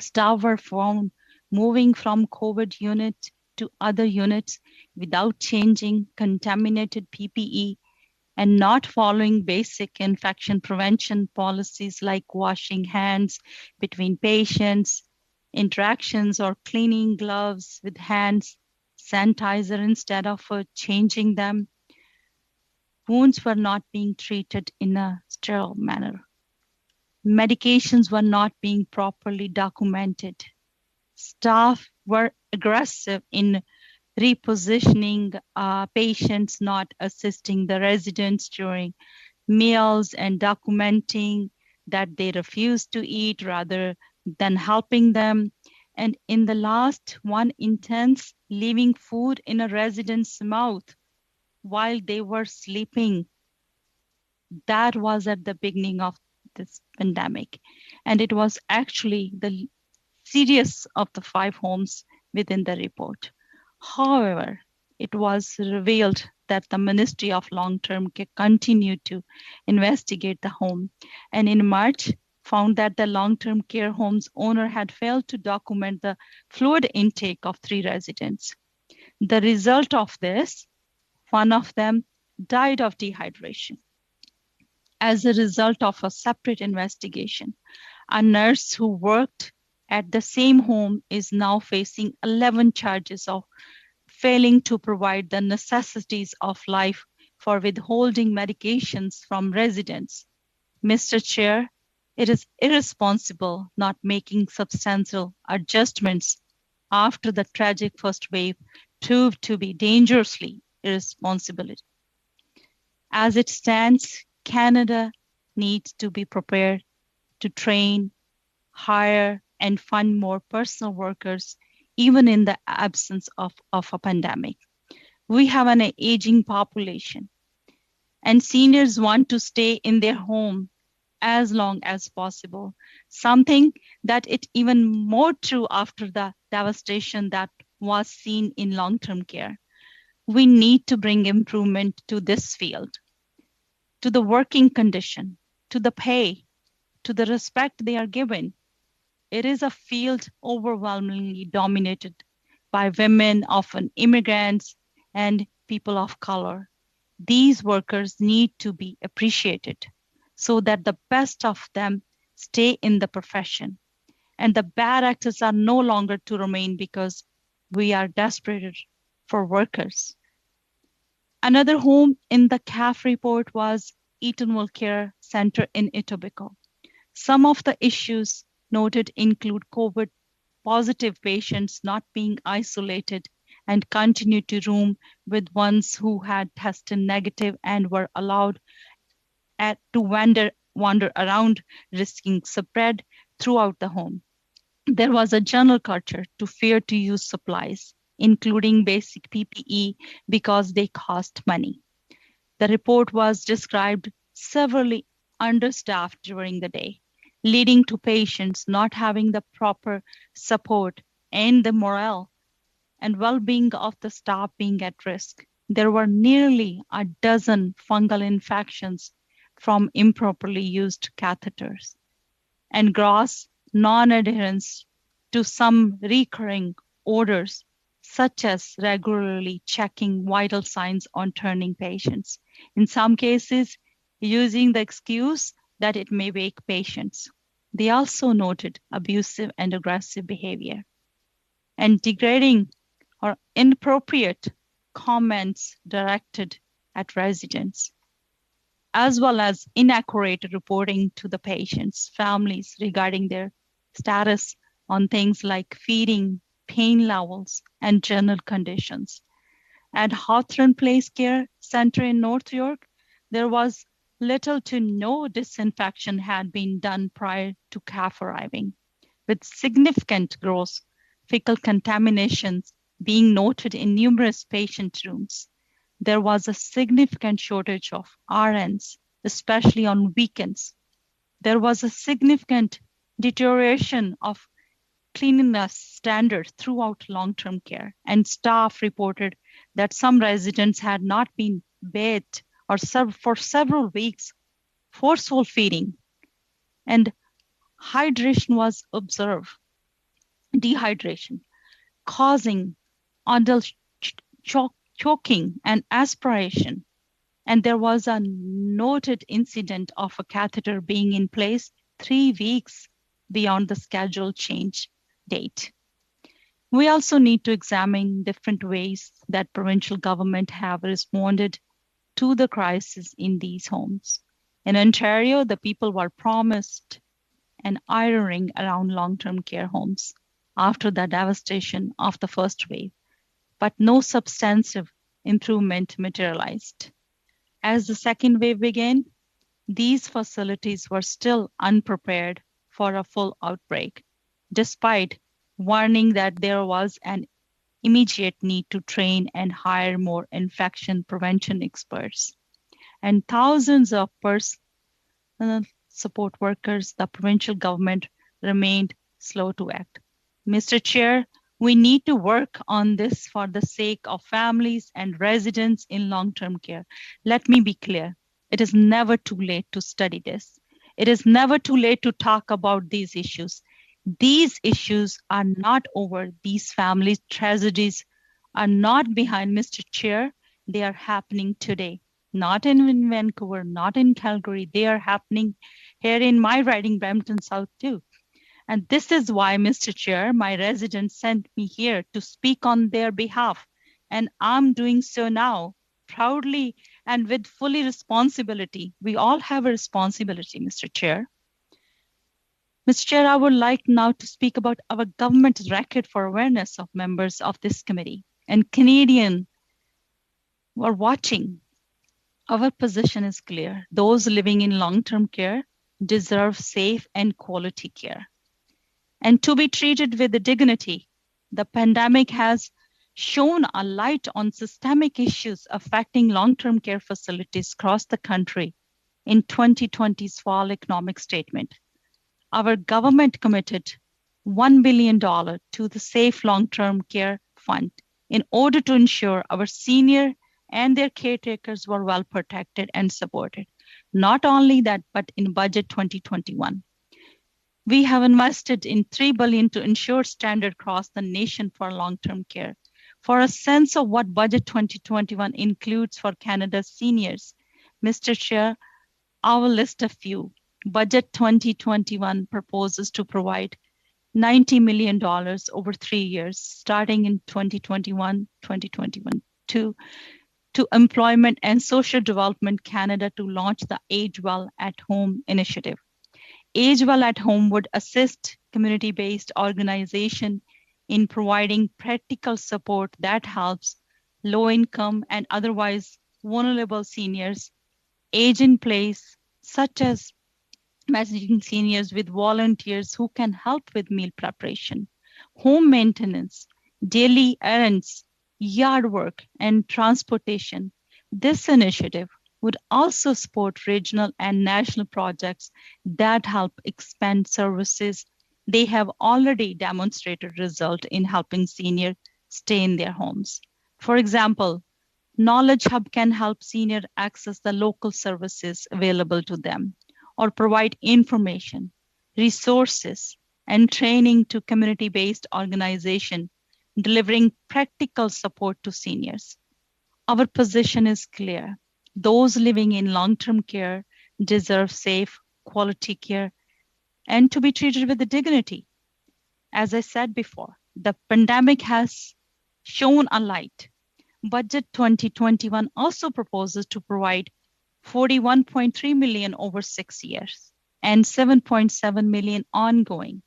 Staff were found moving from COVID unit to other units without changing contaminated PPE and not following basic infection prevention policies like washing hands between patients, interactions, or cleaning gloves with hands, sanitizer instead of changing them. Wounds were not being treated in a sterile manner. Medications were not being properly documented. Staff were aggressive in repositioning patients, not assisting the residents during meals and documenting that they refused to eat rather than helping them. And in the last one instance, leaving food in a resident's mouth while they were sleeping. That was at the beginning of this pandemic. And it was actually the serious of the 5 homes within the report. However, it was revealed that the Ministry of Long-Term Care continued to investigate the home, and in March found that the long-term care home's owner had failed to document the fluid intake of 3 residents. The result of this, one of them died of dehydration. As a result of a separate investigation, a nurse who worked at the same home is now facing 11 charges of failing to provide the necessities of life for withholding medications from residents. Mr. Chair, it is irresponsible not making substantial adjustments after the tragic first wave proved to be dangerously irresponsible. As it stands, Canada needs to be prepared to train, hire, and fund more personal workers, even in the absence of a pandemic. We have an aging population, and seniors want to stay in their home as long as possible, something that is even more true after the devastation that was seen in long-term care. We need to bring improvement to this field, to the working condition, to the pay, to the respect they are given. It is a field overwhelmingly dominated by women, often immigrants, and people of color. These workers need to be appreciated so that the best of them stay in the profession. And the bad actors are no longer to remain because we are desperate for workers. Another home in the CAF report was Eatonville Care Center in Etobicoke. Some of the issues noted include COVID positive patients not being isolated and continue to room with ones who had tested negative and were allowed to wander around, risking spread throughout the home. There was a general culture to fear to use supplies, including basic PPE, because they cost money. The report was described severely understaffed during the day, leading to patients not having the proper support and the morale and well-being of the staff being at risk. There were nearly a dozen fungal infections from improperly used catheters and gross non-adherence to some recurring orders, such as regularly checking vital signs on turning patients. In some cases, using the excuse that it may wake patients. They also noted abusive and aggressive behavior and degrading or inappropriate comments directed at residents, as well as inaccurate reporting to the patients' families regarding their status on things like feeding, pain levels, and general conditions. At Hawthorne Place Care Center in North York, there was little to no disinfection had been done prior to CAF arriving, with significant gross fecal contaminations being noted in numerous patient rooms. There was a significant shortage of RNs, especially on weekends. There was a significant deterioration of cleanliness standards throughout long-term care, and staff reported that some residents had not been bathed or for several weeks, forceful feeding, and hydration was observed, dehydration, causing adult choking and aspiration. And there was a noted incident of a catheter being in place 3 weeks beyond the scheduled change date. We also need to examine different ways that provincial government have responded to the crisis in these homes. In Ontario, the people were promised an iron around long-term care homes after the devastation of the first wave, but no substantive improvement materialized. As the second wave began, these facilities were still unprepared for a full outbreak, despite warning that there was an immediate need to train and hire more infection prevention experts. And thousands of personal support workers, the provincial government remained slow to act. Mr. Chair, we need to work on this for the sake of families and residents in long-term care. Let me be clear. It is never too late to study this. It is never too late to talk about these issues. These issues are not over. These families' tragedies are not behind, Mr. Chair. They are happening today. Not in Vancouver, not in Calgary. They are happening here in my riding, Brampton South too. And this is why, Mr. Chair, my residents sent me here to speak on their behalf. And I'm doing so now, proudly and with fully responsibility. We all have a responsibility, Mr. Chair. Mr. Chair, I would like now to speak about our government's record for awareness of members of this committee. And Canadian who are watching, our position is clear. Those living in long-term care deserve safe and quality care. And to be treated with dignity. The pandemic has shone a light on systemic issues affecting long-term care facilities across the country in 2020's fall economic statement. Our government committed $1 billion to the Safe Long-Term Care Fund in order to ensure our senior and their caretakers were well protected and supported. Not only that, but in budget 2021. We have invested in $3 billion to ensure standard across the nation for long-term care. For a sense of what budget 2021 includes for Canada's seniors, Mr. Chair, I will list a few. Budget 2021 proposes to provide $90 million over 3 years, starting in 2021 to Employment and Social Development Canada to launch the Age Well at Home initiative. Age Well at Home would assist community-based organizations in providing practical support that helps low-income and otherwise vulnerable seniors age in place, such as messaging seniors with volunteers who can help with meal preparation, home maintenance, daily errands, yard work, and transportation. This initiative would also support regional and national projects that help expand services. They have already demonstrated result in helping seniors stay in their homes. For example, Knowledge Hub can help seniors access the local services available to them or provide information, resources, and training to community-based organizations delivering practical support to seniors. Our position is clear. Those living in long-term care deserve safe, quality care and to be treated with dignity. As I said before, the pandemic has shown a light. Budget 2021 also proposes to provide $41.3 million over 6 years and $7.7 million ongoing.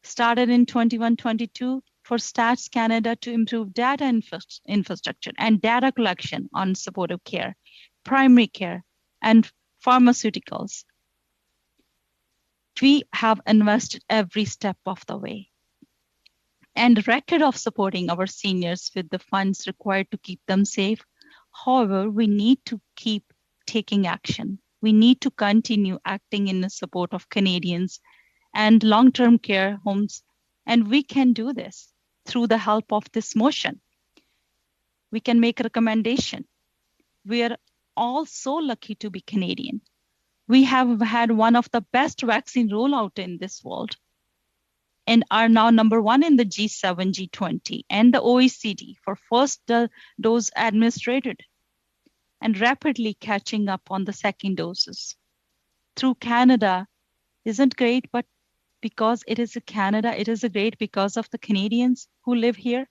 Started in 21-22 for Stats Canada to improve data infrastructure and data collection on supportive care, primary care, and pharmaceuticals. We have invested every step of the way and record of supporting our seniors with the funds required to keep them safe. However, we need to keep taking action. We need to continue acting in the support of Canadians and long-term care homes, and we can do this through the help of this motion. We can make a recommendation. We are all so lucky to be Canadian. We have had one of the best vaccine rollout in this world and are now #1 in the G7, G20, and the OECD for first dose administered and rapidly catching up on the second doses. Through Canada isn't great, but because it is Canada, it is great because of the Canadians who live here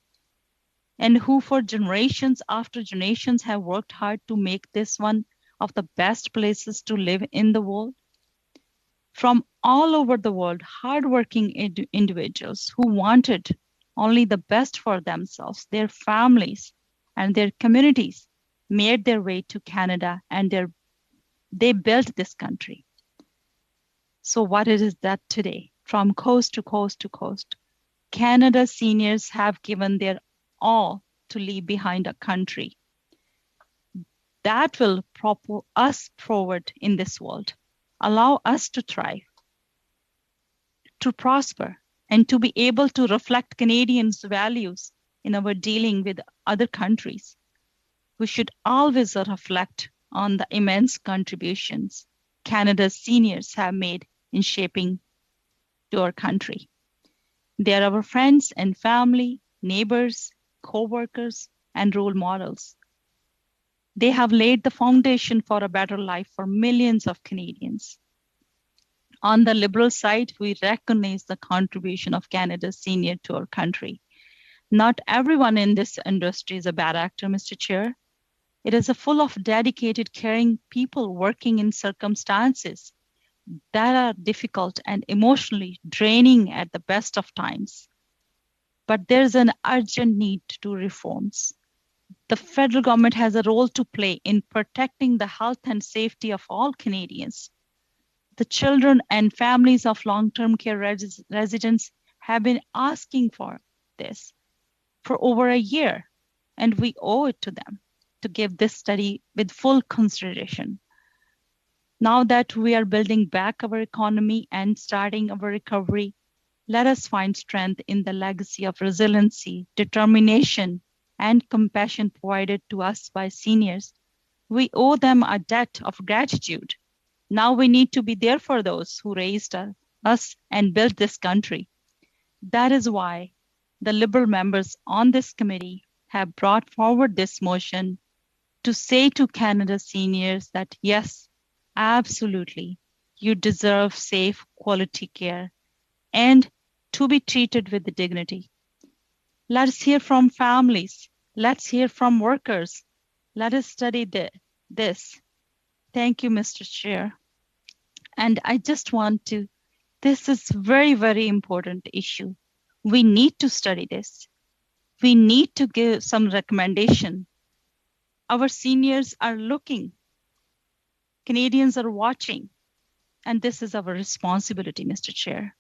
and who for generations after generations have worked hard to make this one of the best places to live in the world. From all over the world, hardworking individuals who wanted only the best for themselves, their families, and their communities made their way to Canada and they built this country. So what is that today? From coast to coast to coast, Canada's seniors have given their all to leave behind a country that will propel us forward in this world, allow us to thrive, to prosper, and to be able to reflect Canadians' values in our dealing with other countries. We should always reflect on the immense contributions Canada's seniors have made in shaping to our country. They are our friends and family, neighbors, co-workers, and role models. They have laid the foundation for a better life for millions of Canadians. On the Liberal side, we recognize the contribution of Canada's senior to our country. Not everyone in this industry is a bad actor, Mr. Chair. It is full of dedicated, caring people working in circumstances that are difficult and emotionally draining at the best of times. But there's an urgent need to do reforms. The federal government has a role to play in protecting the health and safety of all Canadians. The children and families of long-term care residents have been asking for this for over a year, and we owe it to them to give this study with full consideration. Now that we are building back our economy and starting our recovery, let us find strength in the legacy of resiliency, determination, and compassion provided to us by seniors. We owe them a debt of gratitude. Now we need to be there for those who raised us and built this country. That is why the Liberal members on this committee have brought forward this motion to say to Canada's seniors that yes, absolutely, you deserve safe, quality care and to be treated with dignity. Let's hear from families. Let's hear from workers. Let us study this. Thank you, Mr. Chair. And I just want to, this is very, very important issue. We need to study this. We need to give some recommendation. Our seniors are looking. Canadians are watching. And this is our responsibility, Mr. Chair.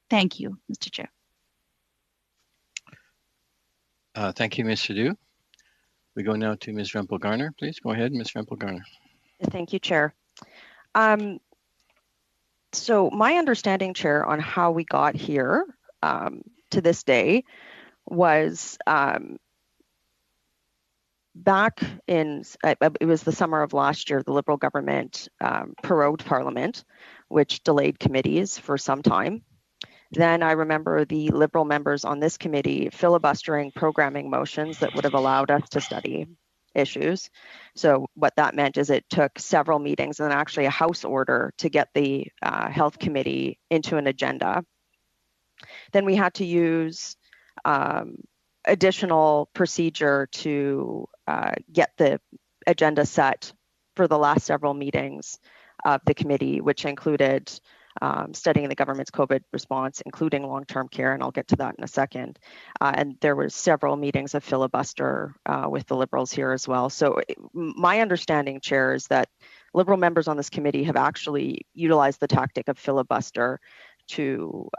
Thank you, Mr. Chair. Thank you, Ms. Sidhu. We go now to Ms. Rempel-Garner. Please go ahead, Ms. Rempel-Garner. Thank you, Chair. So my understanding, Chair, on how we got here to this day was back in, it was the summer of last year, the Liberal government prorogued Parliament, which delayed committees for some time. Then I remember the Liberal members on this committee filibustering programming motions that would have allowed us to study issues. So what that meant is it took several meetings and actually a House order to get the Health Committee into an agenda. Then we had to use additional procedure to get the agenda set for the last several meetings of the committee, which included studying the government's COVID response, including long-term care, and I'll get to that in a second. And there were several meetings of filibuster with the Liberals here as well. So my understanding, Chair, is that Liberal members on this committee have actually utilized the tactic of filibuster to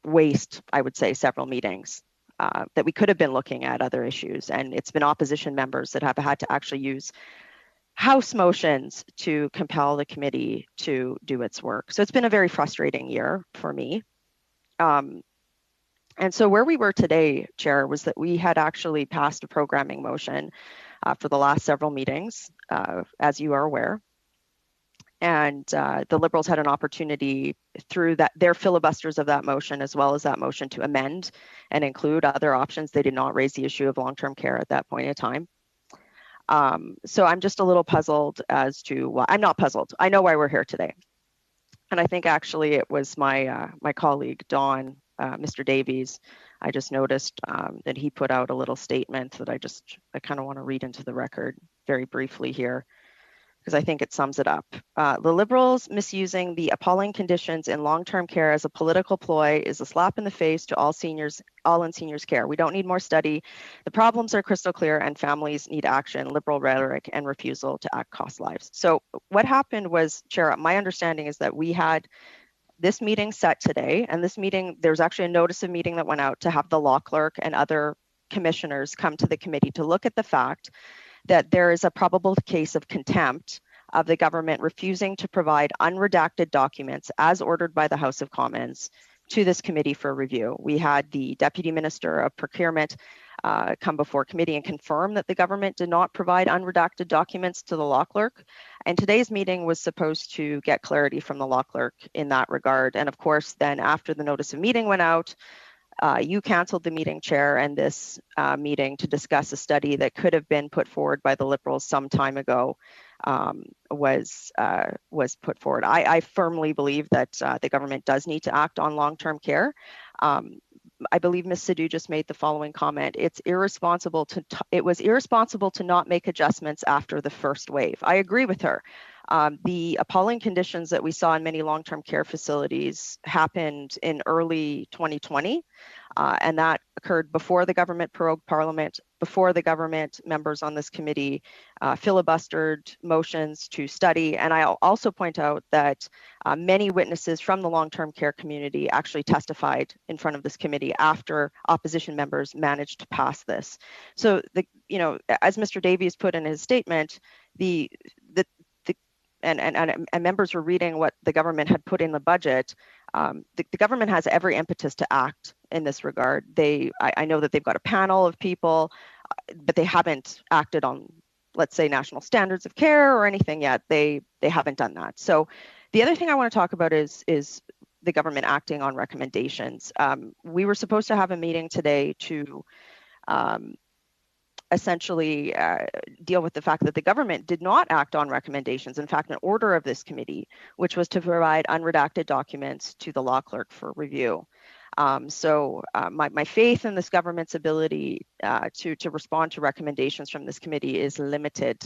waste, I would say, several meetings that we could have been looking at other issues. And it's been opposition members that have had to actually use House motions to compel the committee to do its work. So it's been a very frustrating year for me. And so where we were today, Chair, was that we had actually passed a programming motion for the last several meetings, as you are aware. And the Liberals had an opportunity through that their filibusters of that motion, as well as that motion, to amend and include other options. They did not raise the issue of long-term care at that point in time. So I'm just a little puzzled as to why. I'm not puzzled. I know why we're here today. And I think actually it was my my colleague, Don, Mr. Davies. I just noticed that he put out a little statement that I kind of want to read into the record very briefly here, because I think it sums it up. The Liberals misusing the appalling conditions in long-term care as a political ploy is a slap in the face to all seniors, all in seniors care. We don't need more study. The problems are crystal clear and families need action. Liberal rhetoric and refusal to act cost lives. So what happened was, Chair, my understanding is that we had this meeting set today, and this meeting, there's actually a notice of meeting that went out to have the law clerk and other commissioners come to the committee to look at the fact that there is a probable case of contempt of the government refusing to provide unredacted documents as ordered by the House of Commons to this committee for review. We had the Deputy Minister of Procurement come before committee and confirm that the government did not provide unredacted documents to the law clerk. And today's meeting was supposed to get clarity from the law clerk in that regard. And of course, then after the notice of meeting went out, You canceled the meeting, Chair, and this meeting to discuss a study that could have been put forward by the Liberals some time ago was put forward. I firmly believe that the government does need to act on long-term care. I believe Ms. Sidhu just made the following comment. It was irresponsible to not make adjustments after the first wave. I agree with her. The appalling conditions that we saw in many long-term care facilities happened in early 2020, and that occurred before the government prorogued Parliament, before the government members on this committee filibustered motions to study. And I'll also point out that many witnesses from the long-term care community actually testified in front of this committee after opposition members managed to pass this. So, as Mr. Davies put in his statement, and members were reading what the government had put in the budget. The government has every impetus to act in this regard. I know that they've got a panel of people, but they haven't acted on, let's say, national standards of care or anything yet. They haven't done that. So the other thing I want to talk about is the government acting on recommendations. We were supposed to have a meeting today to essentially deal with the fact that the government did not act on recommendations. In fact, an order of this committee, which was to provide unredacted documents to the law clerk for review. So my faith in this government's ability to respond to recommendations from this committee is limited.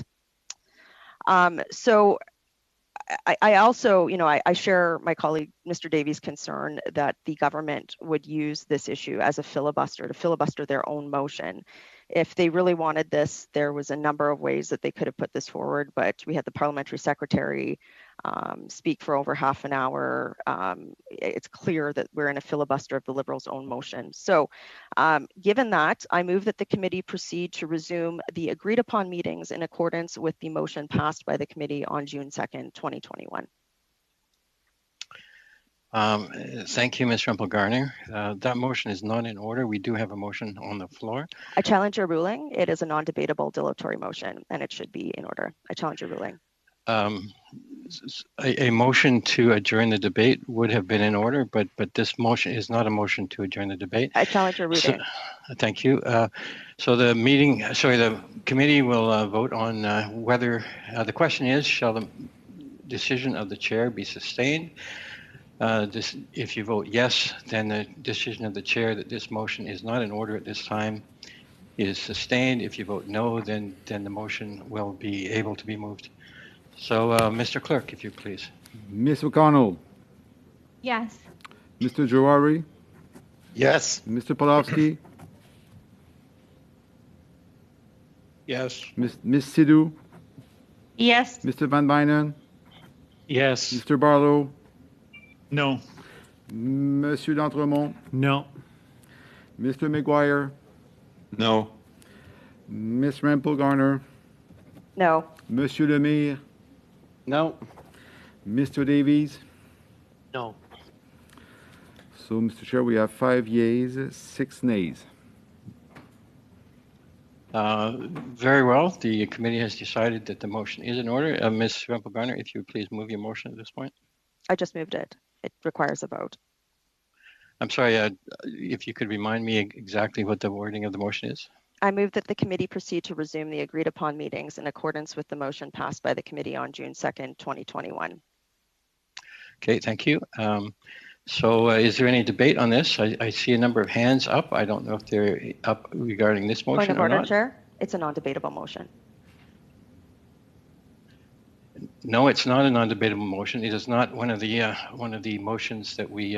So I also, I share my colleague, Mr. Davies' concern that the government would use this issue as a filibuster to filibuster their own motion. If they really wanted this, there was a number of ways that they could have put this forward, but we had the parliamentary secretary speak for over half an hour. It's clear that we're in a filibuster of the Liberals' own motion. So given that, I move that the committee proceed to resume the agreed upon meetings in accordance with the motion passed by the committee on June 2nd, 2021. Thank you, Ms. Rempel-Garner. That motion is not in order. We do have a motion on the floor. I challenge your ruling. It is a non-debatable dilatory motion, and it should be in order. I challenge your ruling. A motion to adjourn the debate would have been in order, but this motion is not a motion to adjourn the debate. I challenge your ruling. Thank you. So the committee will vote on whether, the question is, shall the decision of the chair be sustained? If you vote yes, then the decision of the chair that this motion is not in order at this time is sustained. If you vote no, then the motion will be able to be moved. So, Mr. Clerk, if you please. Ms. O'Connell. Yes. Mr. Jawari. Yes. Mr. Polowski. Yes. Ms. Sidhu. Yes. Mr. Van Bynen. Yes. Mr. Barlow. No. Monsieur d'Entremont. No. Mr. McGuire. No. Ms. Rempel-Garner. No. Monsieur Lemire. No. Mr. Davies. No. So, Mr. Chair, we have 5 yeas, 6 nays. Very well. The committee has decided that the motion is in order. Ms. Rempel-Garner, if you would please move your motion at this point. I just moved it. It requires a vote. I'm sorry, if you could remind me exactly what the wording of the motion is. I move that the committee proceed to resume the agreed upon meetings in accordance with the motion passed by the committee on June 2nd, 2021. Okay, thank you. So is there any debate on this? I see a number of hands up. I don't know if they're up regarding this motion Point of or order, not. Chair. It's a non-debatable motion. No, it's not a non-debatable motion. It is not one of the motions that we,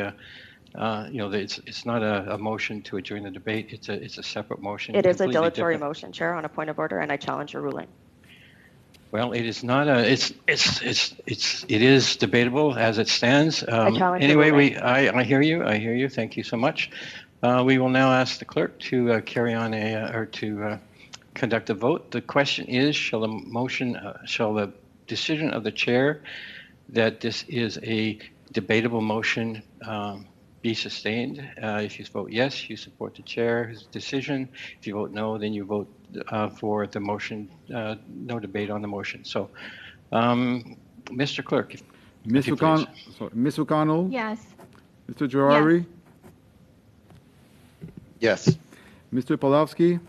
it's not a motion to adjourn the debate. It's a separate motion. It is a dilatory different. motion, Chair, on a point of order, and I challenge your ruling. Well, it is not a. It is debatable as it stands. Anyway, I hear you. I hear you. Thank you so much. We will now ask the clerk to carry on to conduct a vote. The question is: shall the decision of the chair that this is a debatable motion be sustained? If you vote yes, you support the chair's decision. If you vote no, then you vote for the motion, no debate on the motion. So, Mr. Clerk, Ms. O'Connell? Yes. Mr. Jawari? Yes. Yes. Mr. Polowski,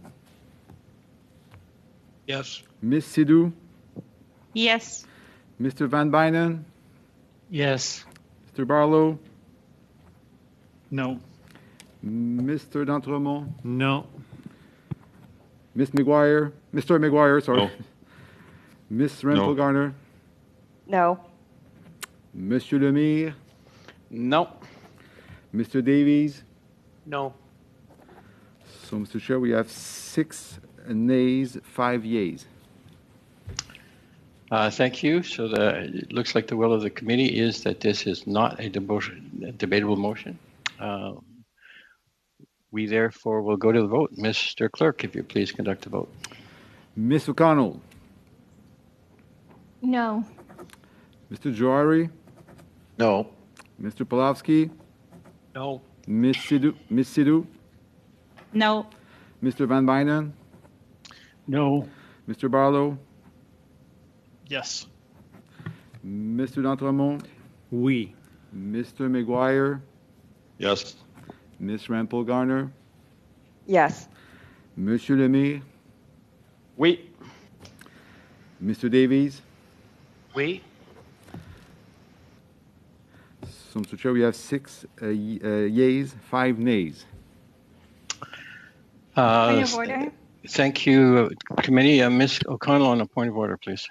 Yes. Ms. Sidhu, Yes. Mr. Van Bynen, Yes. Mr. Barlow, No. Mr. D'Entremont, No. Ms. McGuire, Mr. McGuire, sorry. No. Ms. No. Rempel-Garner, No. Monsieur Lemire, No. Mr. Davies. No. So, Mr. Chair, we have 6 nays, 5 yeas. Thank you. So it looks like the will of the committee is that this is not a debatable motion. We therefore will go to the vote. Mr. Clerk, if you please conduct the vote. Ms. O'Connell, No. Mr. Johari, No. Mr. Polowski, No. Ms. Sidhu, No. Mr. Van Bynen, No. Mr. Barlow, Yes. Mr. D'Entremont, Oui. Mr. McGuire, Yes. Ms. Rempel-Garner, Yes. Monsieur Lemire, Oui. Mr. Davies. Oui. So, Mr. Chair, we have 6 yeas, 5 nays. Point of order. Thank you, committee. Ms. O'Connell on a point of order, please.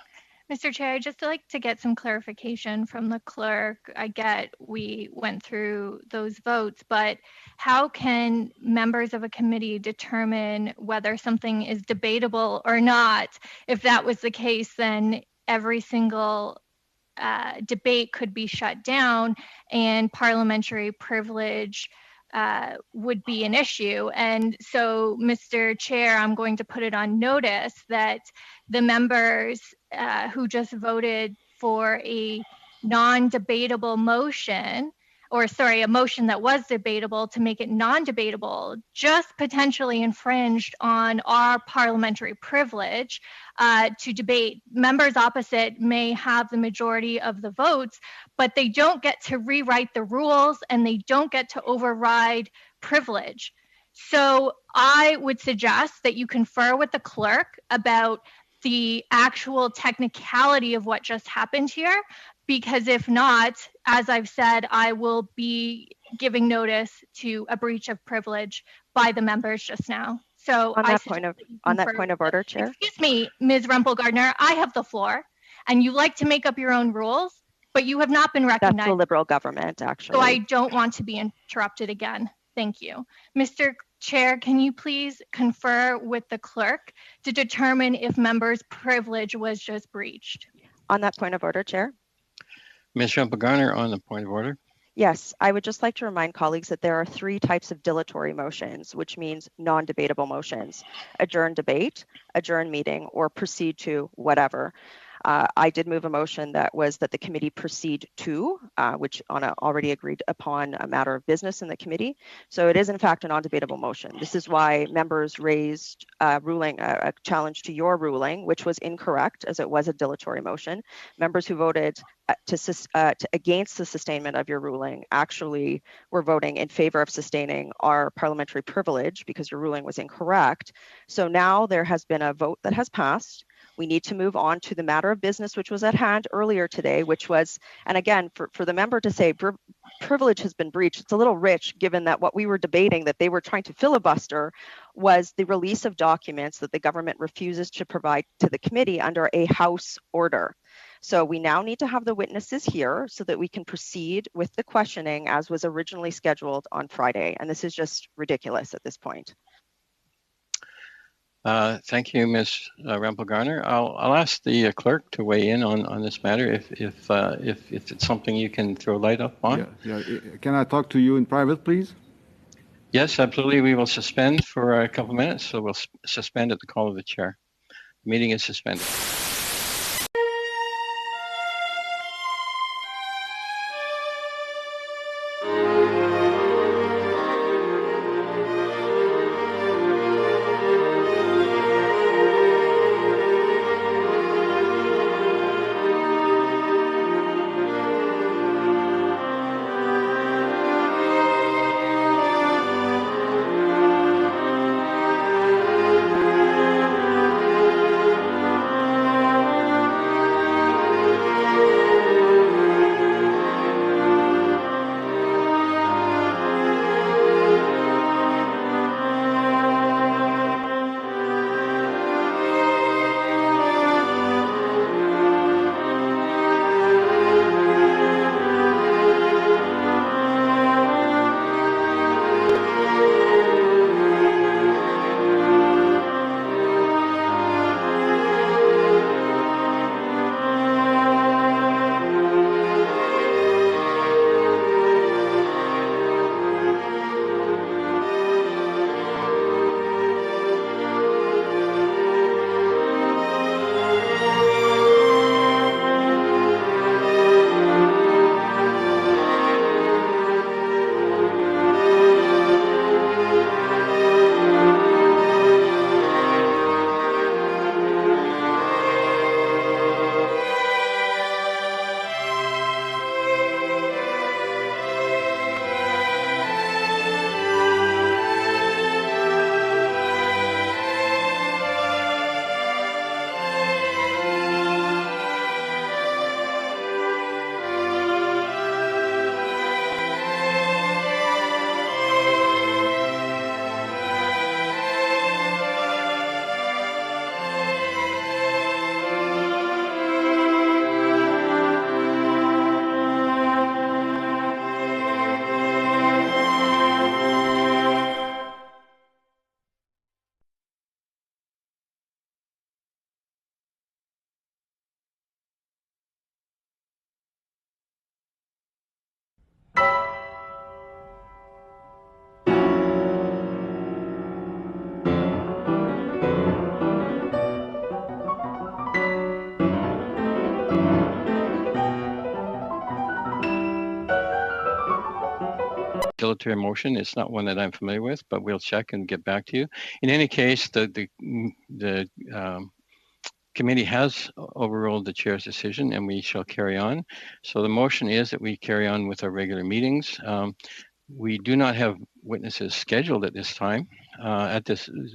Mr. Chair, I'd just like to get some clarification from the clerk. I get we went through those votes, but how can members of a committee determine whether something is debatable or not? If that was the case, then every single debate could be shut down and parliamentary privilege would be an issue. And so, Mr. Chair, I'm going to put it on notice that the members who just voted for a non-debatable motion, or sorry, a motion that was debatable to make it non-debatable, just potentially infringed on our parliamentary privilege to debate. Members opposite may have the majority of the votes, but they don't get to rewrite the rules and they don't get to override privilege. So I would suggest that you confer with the clerk about the actual technicality of what just happened here, because if not, as I've said, I will be giving notice to a breach of privilege by the members just now. So On that point of order, Chair. Excuse me, Ms. Rempel-Gardner, I have the floor, and you like to make up your own rules, but you have not been recognized. That's the Liberal government, actually. So I don't want to be interrupted again. Thank you. Mr. Chair, can you please confer with the clerk to determine if members' privilege was just breached? On that point of order, Chair. Ms. Rempel-Garner on the point of order. Yes, I would just like to remind colleagues that there are 3 types of dilatory motions, which means non-debatable motions: adjourn debate, adjourn meeting, or proceed to whatever. I did move a motion that the committee proceed to, which on a already agreed upon a matter of business in the committee. So it is in fact a non-debatable motion. This is why members raised a challenge to your ruling, which was incorrect as it was a dilatory motion. Members who voted against the sustainment of your ruling actually were voting in favor of sustaining our parliamentary privilege because your ruling was incorrect. So now there has been a vote that has passed. We need to move on to the matter of business, which was at hand earlier today, which was, and again, for the member to say privilege has been breached, it's a little rich given that what we were debating that they were trying to filibuster was the release of documents that the government refuses to provide to the committee under a House order. So we now need to have the witnesses here so that we can proceed with the questioning as was originally scheduled on Friday. And this is just ridiculous at this point. Thank you, Ms. Rempel-Garner. I'll ask the clerk to weigh in on this matter if it's something you can throw light up on. Yeah. Can I talk to you in private, please? Yes, absolutely. We will suspend for a couple minutes, so we'll suspend at the call of the chair. The meeting is suspended. conciliatory motion. It's not one that I'm familiar with, but we'll check and get back to you. In any case, the committee has overruled the chair's decision, and we shall carry on. So the motion is that we carry on with our regular meetings. We do not have witnesses scheduled at this time.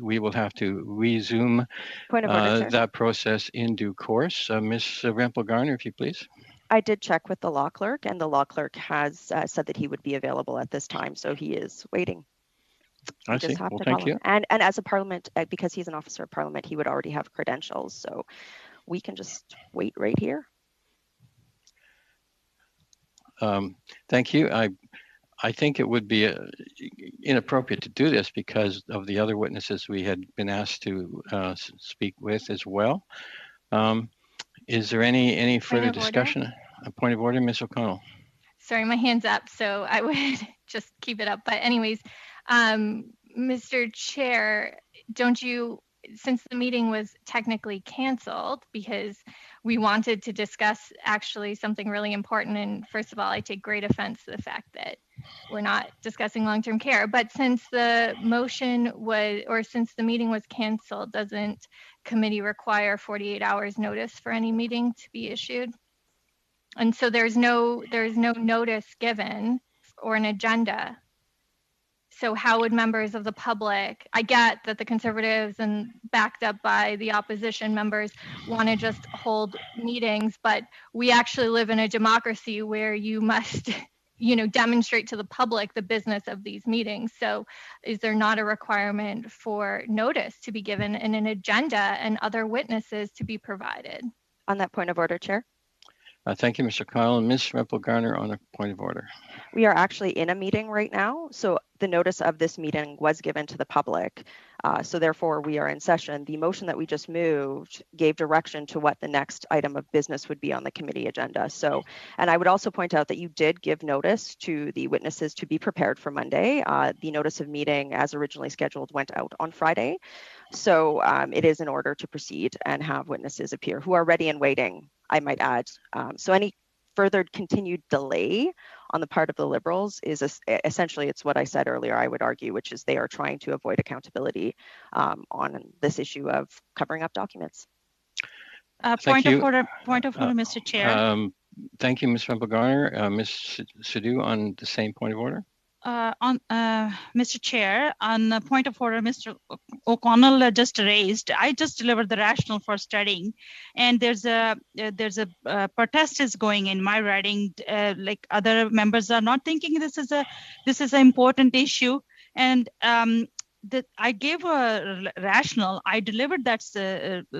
We will have to resume Point of order, Chair. that process in due course. Ms. Rempel-Garner, if you please. I did check with the law clerk, and the law clerk has said that he would be available at this time, so he is waiting. I see. Well, thank you. And as a Parliament, because he's an officer of Parliament, he would already have credentials, so we can just wait right here. Thank you. I think it would be inappropriate to do this because of the other witnesses we had been asked to speak with as well. Is there any further discussion? A point of order, Ms. O'Connell. Sorry, my hand's up, so I would just keep it up. But anyways, Mr. Chair, don't you, since the meeting was technically canceled because we wanted to discuss actually something really important, and first of all, I take great offense to the fact that we're not discussing long-term care, but since the motion was, or since the meeting was canceled, doesn't committee require 48 hours notice for any meeting to be issued? And so there's no notice given or an agenda. So how would members of the public, I get that the Conservatives and backed up by the opposition members want to just hold meetings, but we actually live in a democracy where you must, demonstrate to the public the business of these meetings. So is there not a requirement for notice to be given and an agenda and other witnesses to be provided? On that point of order, Chair. Thank you, Mr. Connell. Ms. Rempel-Garner on a point of order. We are actually in a meeting right now, so the notice of this meeting was given to the public. So therefore, we are in session. The motion that we just moved gave direction to what the next item of business would be on the committee agenda. So, and I would also point out that you did give notice to the witnesses to be prepared for Monday. The notice of meeting, as originally scheduled, went out on Friday. So it is in order to proceed and have witnesses appear who are ready and waiting, I might add. So any further continued delay on the part of the Liberals is essentially, it's what I said earlier, I would argue, which is they are trying to avoid accountability on this issue of covering up documents. Point of order, Mr. Chair. Thank you, Ms. Rempel-Garner. Ms. Sidhu on the same point of order. Mr. Chair, on the point of order, Mr. O'Connell just raised, I just delivered the rationale for studying, and there's a protest is going in my writing. Like other members are not thinking this is an important issue, and that I gave a rationale. I delivered that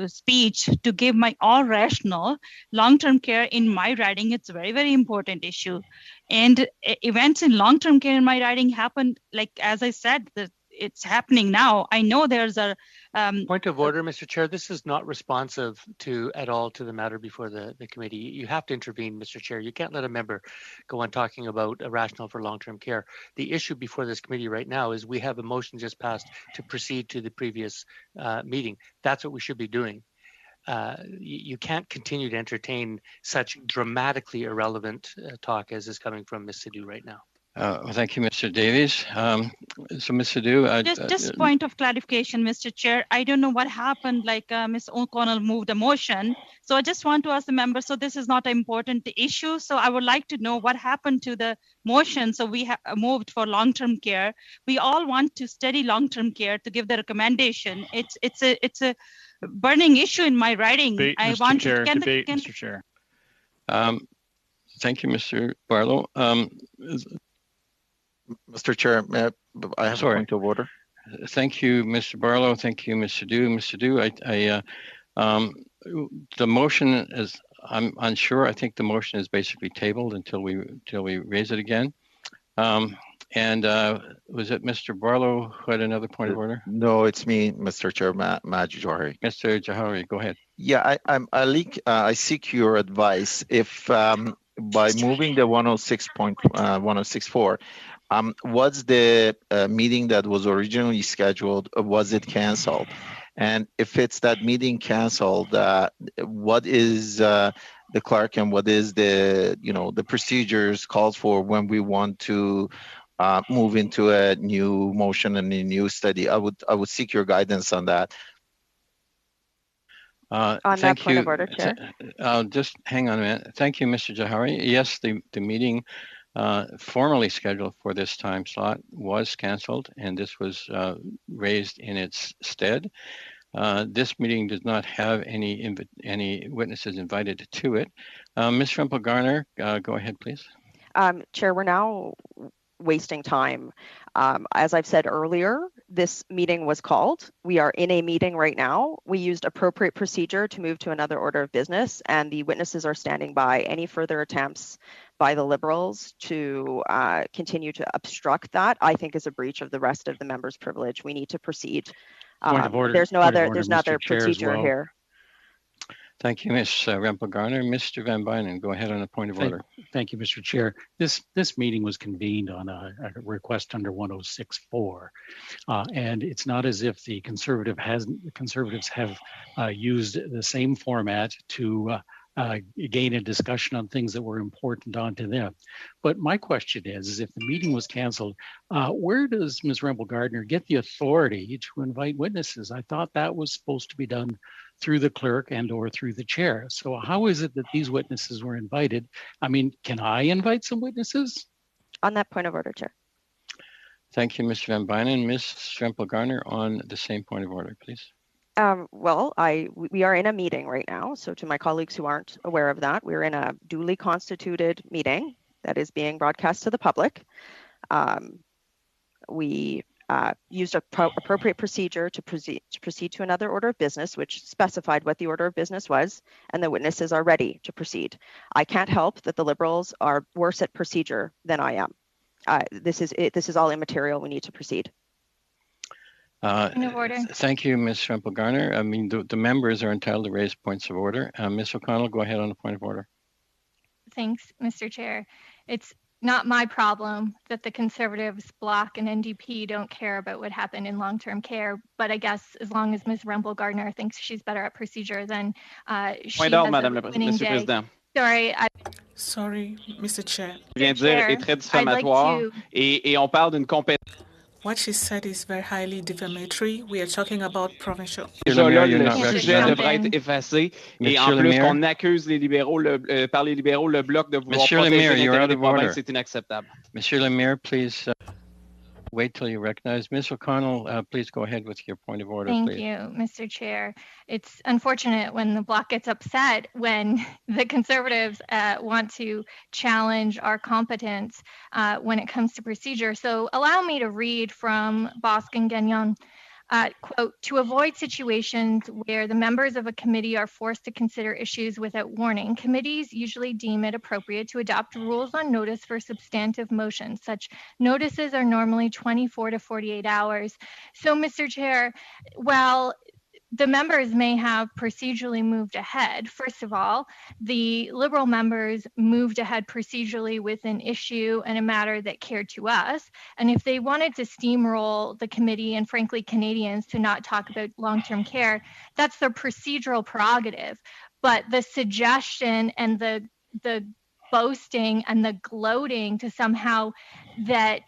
speech to give my all rationale. Long-term care in my writing, it's a very, very important issue. And events in long-term care in my writing happened, like, as I said, that it's happening now. I know there's a point of order, Mr. Chair. This is not responsive at all to the matter before the committee. You have to intervene, Mr. Chair. You can't let a member go on talking about a rationale for long-term care. The issue before this committee right now is we have a motion just passed to proceed to the previous meeting. That's what we should be doing. You can't continue to entertain such dramatically irrelevant talk as is coming from Ms. Sidhu right now. Thank you, Mr. Davies. So, Ms. Sidhu, just point of clarification, Mr. Chair. I don't know what happened. Like Ms. O'Connell moved a motion, so I just want to ask the members. So this is not an important issue. So I would like to know what happened to the motion. So we have moved for long-term care. We all want to study long-term care to give the recommendation. It's a burning issue in my writing. Debate, I Mr. want Chair. to Debate, Mr. Chair. Thank you, Mr. Barlow. Mr. Chair, I have a point of order. Thank you, Mr. Barlow. Thank you, Ms. Sidhu. Ms. Sidhu, the motion is, I'm unsure. I think the motion is basically tabled until we raise it again. And was it Mr. Barlow who had another point of order? No, it's me, Mr. Chair, Matt Johari. Mr. Johari, go ahead. Yeah, I seek your advice. If by moving the 106.1064, was the meeting that was originally scheduled, was it canceled? And if it's that meeting canceled, what is the clerk and what is the procedures called for when we want to move into a new motion and a new study. I would seek your guidance on that. On that point of order, Chair. Just hang on a minute. Thank you, Mr. Jahari. Yes, the meeting formally scheduled for this time slot was canceled, and this was raised in its stead. This meeting does not have any witnesses invited to it. Ms. Rempel-Garner, go ahead, please. Chair, we're now wasting time. As I've said earlier, this meeting was called. We are in a meeting right now. We used appropriate procedure to move to another order of business, and the witnesses are standing by. Any further attempts by the Liberals to continue to obstruct that, I think, is a breach of the rest of the members' privilege. We need to proceed. Point of order. There's no other Mr. Chair, procedure well. here. Thank you, Ms. Rempel-Garner. Mr. Van Bynen, go ahead on a point of order. Thank you, Mr. Chair. This meeting was convened on a request under 106.4, and it's not as if the Conservatives have used the same format to gain a discussion on things that were important onto them. But my question is if the meeting was canceled, where does Ms. Rempel-Garner get the authority to invite witnesses? I thought that was supposed to be done through the clerk and or through the chair. So how is it that these witnesses were invited? I mean, can I invite some witnesses? On that point of order, Chair. Thank you, Mr. Van Bynen. Ms. Rempel-Garner, on the same point of order, please. Well, we are in a meeting right now. So to my colleagues who aren't aware of that, we're in a duly constituted meeting that is being broadcast to the public. We used appropriate procedure to proceed to another order of business, which specified what the order of business was, and the witnesses are ready to proceed. I can't help that the Liberals are worse at procedure than I am. This is all immaterial. We need to proceed. Point of order. Thank you, Ms. Rempel-Garner. I mean, the members are entitled to raise points of order. Ms. O'Connell, go ahead on a point of order. Thanks, Mr. Chair. It's not my problem that the Conservatives, Bloc, and NDP don't care about what happened in long-term care, but I guess as long as Ms. Rempel-Garner thinks she's better at procedure, then she has a winning day. Sorry, Mr. Chair. Vient de dire est très diffamatoire et on parle d'une compétence. What she said is very highly defamatory. We are talking about provincial. Déjà là, le sujet devrait être effacé. Et en plus, qu'on accuse les libéraux, par les libéraux, le bloc de vouloir protéger l'intérêt des provinces, c'est inacceptable. Monsieur le Maire, please wait till you're recognized. Ms. O'Connell, please go ahead with your point of order, Thank please. you, Mr. Chair. It's unfortunate when the Bloc gets upset when the Conservatives want to challenge our competence when it comes to procedure. So allow me to read from Boscan Gagnon. Quote, to avoid situations where the members of a committee are forced to consider issues without warning, committees usually deem it appropriate to adopt rules on notice for substantive motions. Such notices are normally 24 to 48 hours. So, Mr. Chair, while the members may have procedurally moved ahead. First of all, the Liberal members moved ahead procedurally with an issue and a matter that cared to us. And if they wanted to steamroll the committee and frankly Canadians to not talk about long-term care, that's their procedural prerogative. But the suggestion and the boasting and the gloating to somehow that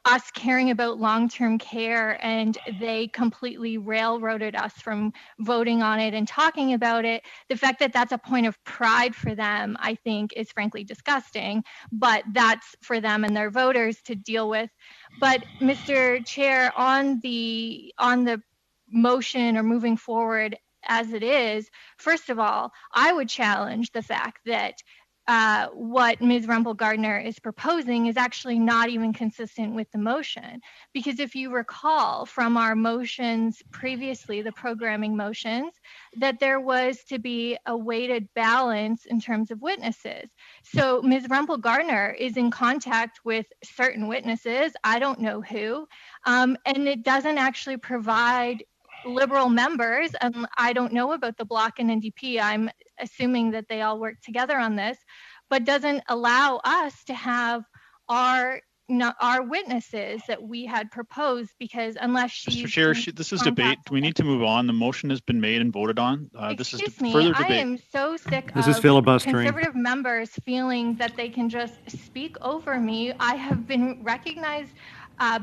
us caring about long-term care and they completely railroaded us from voting on it and talking about it. The fact that that's a point of pride for them, I think, is frankly disgusting, but that's for them and their voters to deal with. But Mr. Chair, on the motion or moving forward as it is, first of all, I would challenge the fact that what Ms. Rempel-Garner is proposing is actually not even consistent with the motion. Because if you recall from our motions previously, the programming motions, that there was to be a weighted balance in terms of witnesses. So Ms. Rempel-Garner is in contact with certain witnesses, I don't know who, and it doesn't actually provide Liberal members, and I don't know about the Bloc and NDP, I'm assuming that they all work together on this, but doesn't allow us to have our our witnesses that we had proposed, because unless she's... Mr. Chair, this is debate. Do we need to move on? The motion has been made and voted on. This is further debate. I am so sick This of is filibustering. Conservative members feeling that they can just speak over me. I have been recognized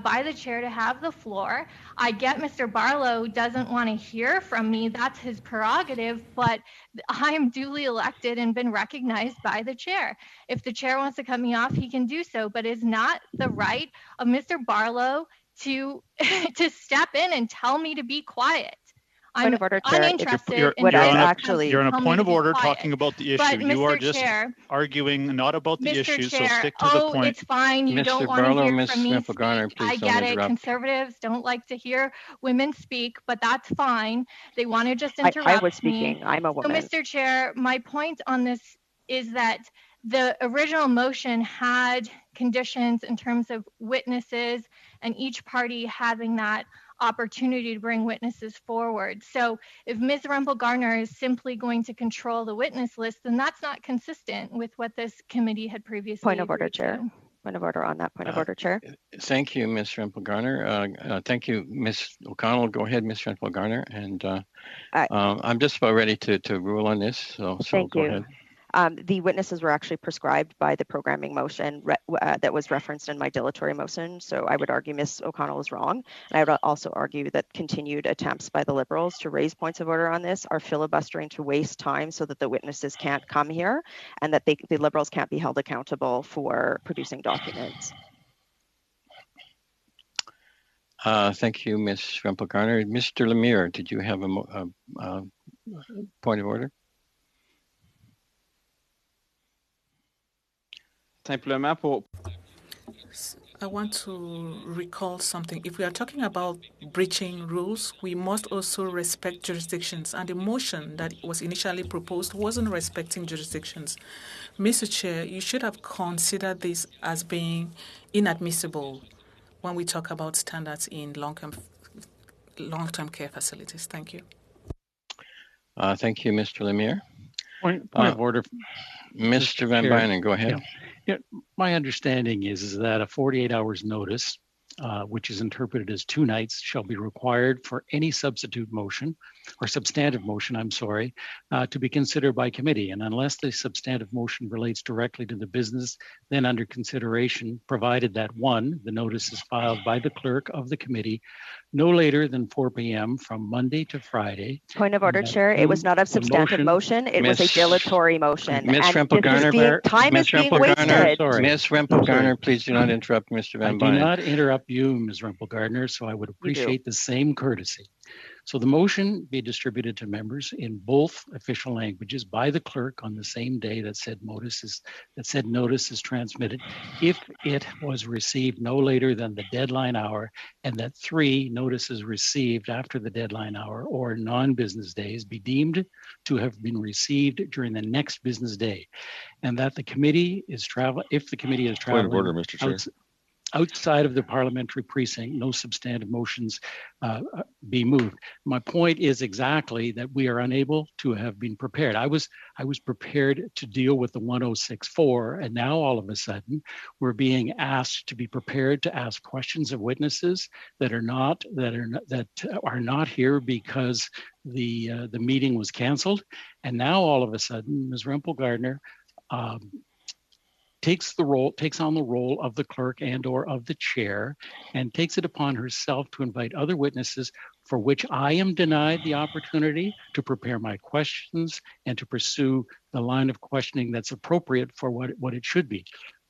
by the chair to have the floor. I get Mr. Barlow doesn't want to hear from me. That's his prerogative, but I am duly elected and been recognized by the chair. If the chair wants to cut me off, he can do so, but it's not the right of Mr. Barlow to step in and tell me to be quiet. Point of order, Chair. Uninterested you're on a point of order talking about the issue. But you Mr. are just Chair, arguing not about the Mr. issue, Chair, so stick to the point. It's fine. You Mr. don't want Barlow, to hear Ms. from me Rempel-Garner, speak. please I don't get it. interrupt. Conservatives don't like to hear women speak, but that's fine. They want to just interrupt I was speaking. me. I'm a woman. So, Mr. Chair, my point on this is that the original motion had conditions in terms of witnesses and each party having that opportunity to bring witnesses forward. So if Ms. Rempel-Garner is simply going to control the witness list, then that's not consistent with what this committee had previously Point of order, agreed Chair. to. Point of order on that point of order, Chair. Thank you, Ms. Rempel-Garner. Thank you, Ms. O'Connell. Go ahead, Ms. Rempel-Garner. And I'm just about ready to rule on this, so Thank go you. ahead. The witnesses were actually prescribed by the programming motion that was referenced in my dilatory motion. So I would argue Ms. O'Connell is wrong. And I would also argue that continued attempts by the Liberals to raise points of order on this are filibustering to waste time so that the witnesses can't come here and that the Liberals can't be held accountable for producing documents. Thank you, Ms. Rempel-Garner. Mr. Lemire, did you have a point of order? I want to recall something. If we are talking about breaching rules, we must also respect jurisdictions. And the motion that was initially proposed wasn't respecting jurisdictions. Mr. Chair, you should have considered this as being inadmissible when we talk about standards in long-term care facilities. Thank you. Thank you, Mr. Lemire. Point of order. Mr. Van Bynen, go ahead. Yeah, my understanding is that a 48 hours notice, which is interpreted as 2 nights, shall be required for any substitute motion or substantive motion, to be considered by committee. And unless the substantive motion relates directly to the business then under consideration, provided that 1, the notice is filed by the clerk of the committee no later than 4 p.m. from Monday to Friday. Point of order, Chair. It was not a substantive motion. It was a dilatory motion. Ms. Rempel-Garner, time is being wasted. Ms. Rempel-Garner, please do not interrupt Mr. Van Bynen. I do not interrupt you, Ms. Rempel-Garner, so I would appreciate the same courtesy. So the motion be distributed to members in both official languages by the clerk on the same day that said notice is transmitted, if it was received no later than the deadline hour, and that 3 notices received after the deadline hour or non-business days be deemed to have been received during the next business day, and that the committee is if the committee is traveling. Point of order, Mr. Chair. Outside of the parliamentary precinct, no substantive motions be moved. My point is exactly that we are unable to have been prepared. I was prepared to deal with the 1064, and now all of a sudden we're being asked to be prepared to ask questions of witnesses that are not here because the meeting was canceled, and now all of a sudden Ms. Rempel-Garner takes on the role of the clerk and or of the chair and takes it upon herself to invite other witnesses for which I am denied the opportunity to prepare my questions and to pursue the line of questioning that's appropriate for what it should be.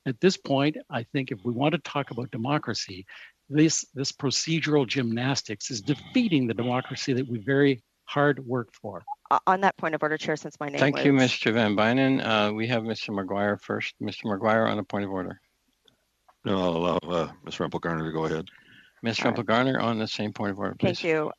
At this point, I think if we want to talk about democracy, this procedural gymnastics is defeating the democracy that we very hard worked for. On that point of order, Chair, since my name Thank you, Mr. Van Bynen. We have Mr. Maguire first. Mr. Maguire on a point of order. No, I'll allow Ms. Rempel-Garner to go ahead. Ms. Rempel-Garner on the same point of order, please. Thank you.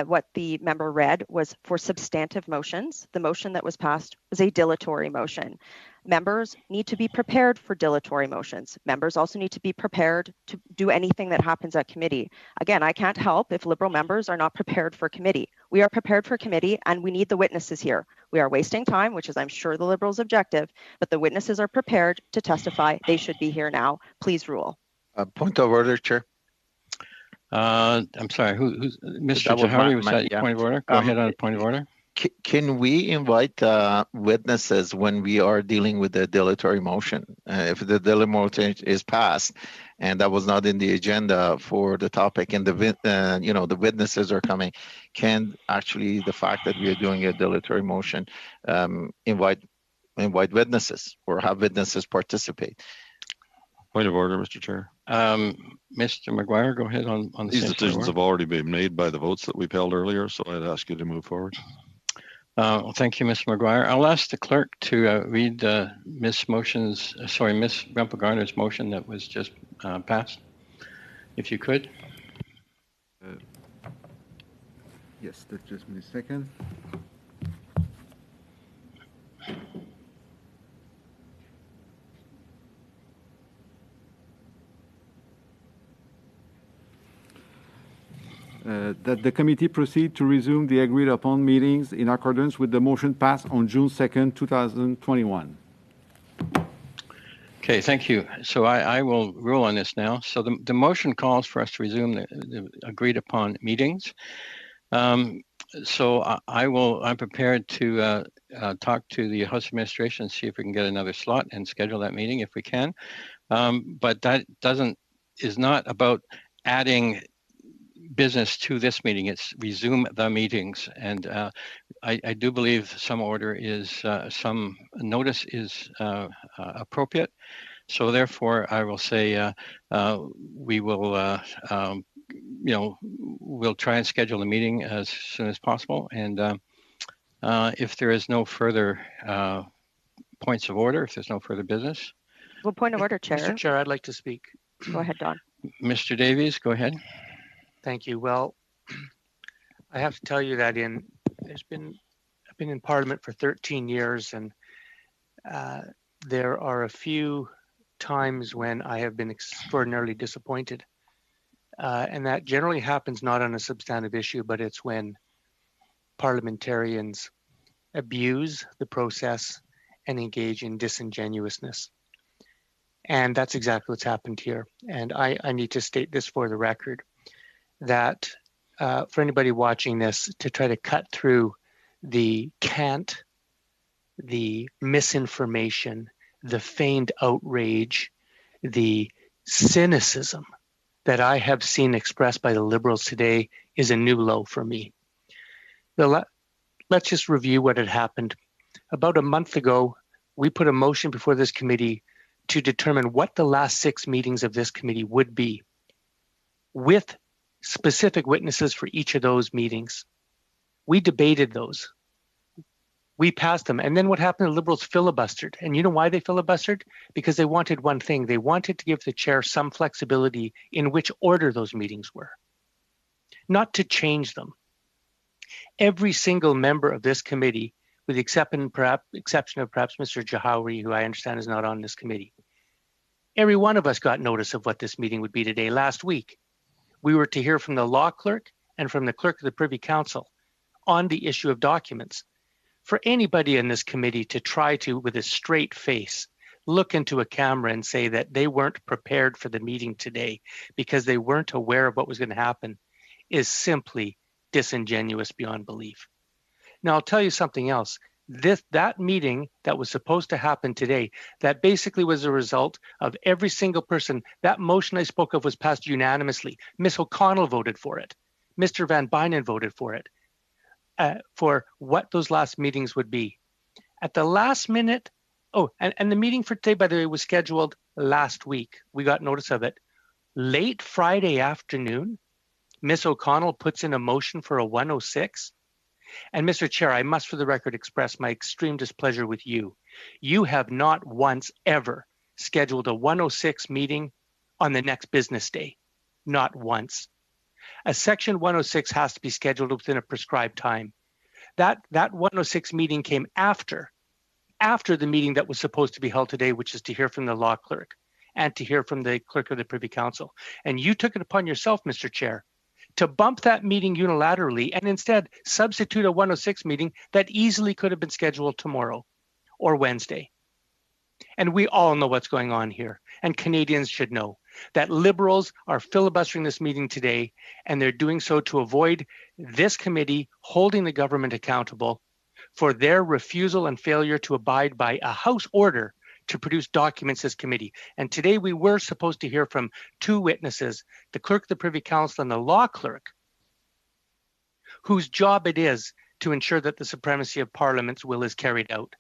What the member read was for substantive motions. The motion that was passed was a dilatory motion. Members need to be prepared for dilatory motions. Members also need to be prepared to do anything that happens at committee. Again, I can't help if Liberal members are not prepared for committee. We are prepared for committee and we need the witnesses here. We are wasting time, which is, I'm sure, the Liberals' objective, but the witnesses are prepared to testify. They should be here now. Please rule. Point of order, Chair. I'm sorry, who's Mr. Jahawi, was that your point of order? Go ahead on a point of order. Can we invite witnesses when we are dealing with the dilatory motion? If the dilatory motion is passed and that was not in the agenda for the topic, and the witnesses are coming, can actually the fact that we are doing a dilatory motion invite witnesses or have witnesses participate? Point of order, Mr. Chair. Mr. McGuire, go ahead on the These decisions have already been made by the votes that we've held earlier, so I'd ask you to move forward. Thank you, Mr. McGuire. I'll ask the clerk to read Ms. Rempel-Garner's motion that was just passed, if you could. Yes, that's just a second. That the committee proceed to resume the agreed upon meetings in accordance with the motion passed on June 2nd, 2021. Okay, thank you. So I will rule on this now. So the motion calls for us to resume the agreed upon meetings. So I'm prepared to talk to the House Administration and see if we can get another slot and schedule that meeting if we can. But that is not about adding business to this meeting. It's resume the meetings, and I do believe some notice is appropriate. So therefore, I will say we will we'll try and schedule a meeting as soon as possible. And if there is no further points of order, if there's no further business. Well, point of order, Chair. Mr. Chair, I'd like to speak. Go ahead, Don. Mr. Davies, go ahead. Thank you. Well, I have to tell you that I've been in Parliament for 13 years, and there are a few times when I have been extraordinarily disappointed. And that generally happens not on a substantive issue, but it's when parliamentarians abuse the process and engage in disingenuousness. And that's exactly what's happened here. And I need to state this for the record, that for anybody watching this, to try to cut through the cant, the misinformation, the feigned outrage, the cynicism that I have seen expressed by the Liberals today is a new low for me. Let's just review what had happened. About a month ago, we put a motion before this committee to determine what the last 6 meetings of this committee would be, with specific witnesses for each of those meetings. We debated those. We passed them. And then what happened? The Liberals filibustered. And you know why they filibustered? Because they wanted one thing. They wanted to give the chair some flexibility in which order those meetings were, not to change them. Every single member of this committee, with the exception of perhaps Mr. Jahawi, who I understand is not on this committee, every one of us got notice of what this meeting would be today. Last week, we were to hear from the law clerk and from the clerk of the Privy Council on the issue of documents. For anybody in this committee to try to, with a straight face, look into a camera and say that they weren't prepared for the meeting today because they weren't aware of what was going to happen is simply disingenuous beyond belief. Now, I'll tell you something else. That meeting that was supposed to happen today, that basically was a result of every single person. That motion I spoke of was passed unanimously. Ms. O'Connell voted for it. Mr. Van Bynen voted for it, for what those last meetings would be. At the last minute, and the meeting for today, by the way, was scheduled last week. We got notice of it. Late Friday afternoon, Ms. O'Connell puts in a motion for a 106. And Mr. Chair, I must for the record express my extreme displeasure with you. You have not once ever scheduled a 106 meeting on the next business day. Not once. A section 106 has to be scheduled within a prescribed time. That 106 meeting came after the meeting that was supposed to be held today, which is to hear from the law clerk and to hear from the clerk of the Privy Council. And you took it upon yourself, Mr. Chair, to bump that meeting unilaterally and instead substitute a 106 meeting that easily could have been scheduled tomorrow or Wednesday. And we all know what's going on here, and Canadians should know that Liberals are filibustering this meeting today, and they're doing so to avoid this committee holding the government accountable for their refusal and failure to abide by a House order to produce documents as committee. And today we were supposed to hear from two witnesses, the clerk of the Privy Council and the law clerk, whose job it is to ensure that the supremacy of Parliament's will is carried out.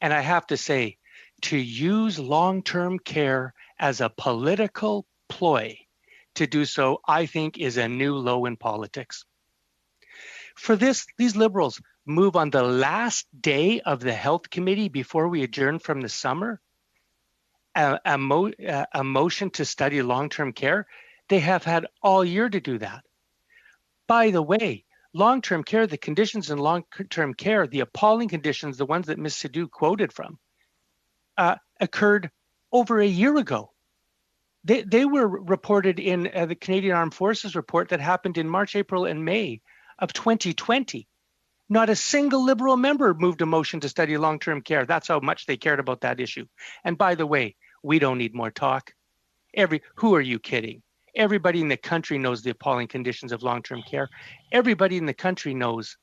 And I have to say, to use long-term care as a political ploy to do so, I think, is a new low in politics. For this, these Liberals move on the last day of the Health Committee before we adjourn from the summer a motion to study long-term care. They have had all year to do that. By the way, long-term care, the conditions in long-term care, the appalling conditions, the ones that Ms. Sidhu quoted from, occurred over a year ago. They were reported in the Canadian Armed Forces report that happened in March, April, and May of 2020. Not a single Liberal member moved a motion to study long-term care. That's how much they cared about that issue. And by the way, we don't need more talk. Who are you kidding? Everybody in the country knows the appalling conditions of long-term care. Everybody in the country knows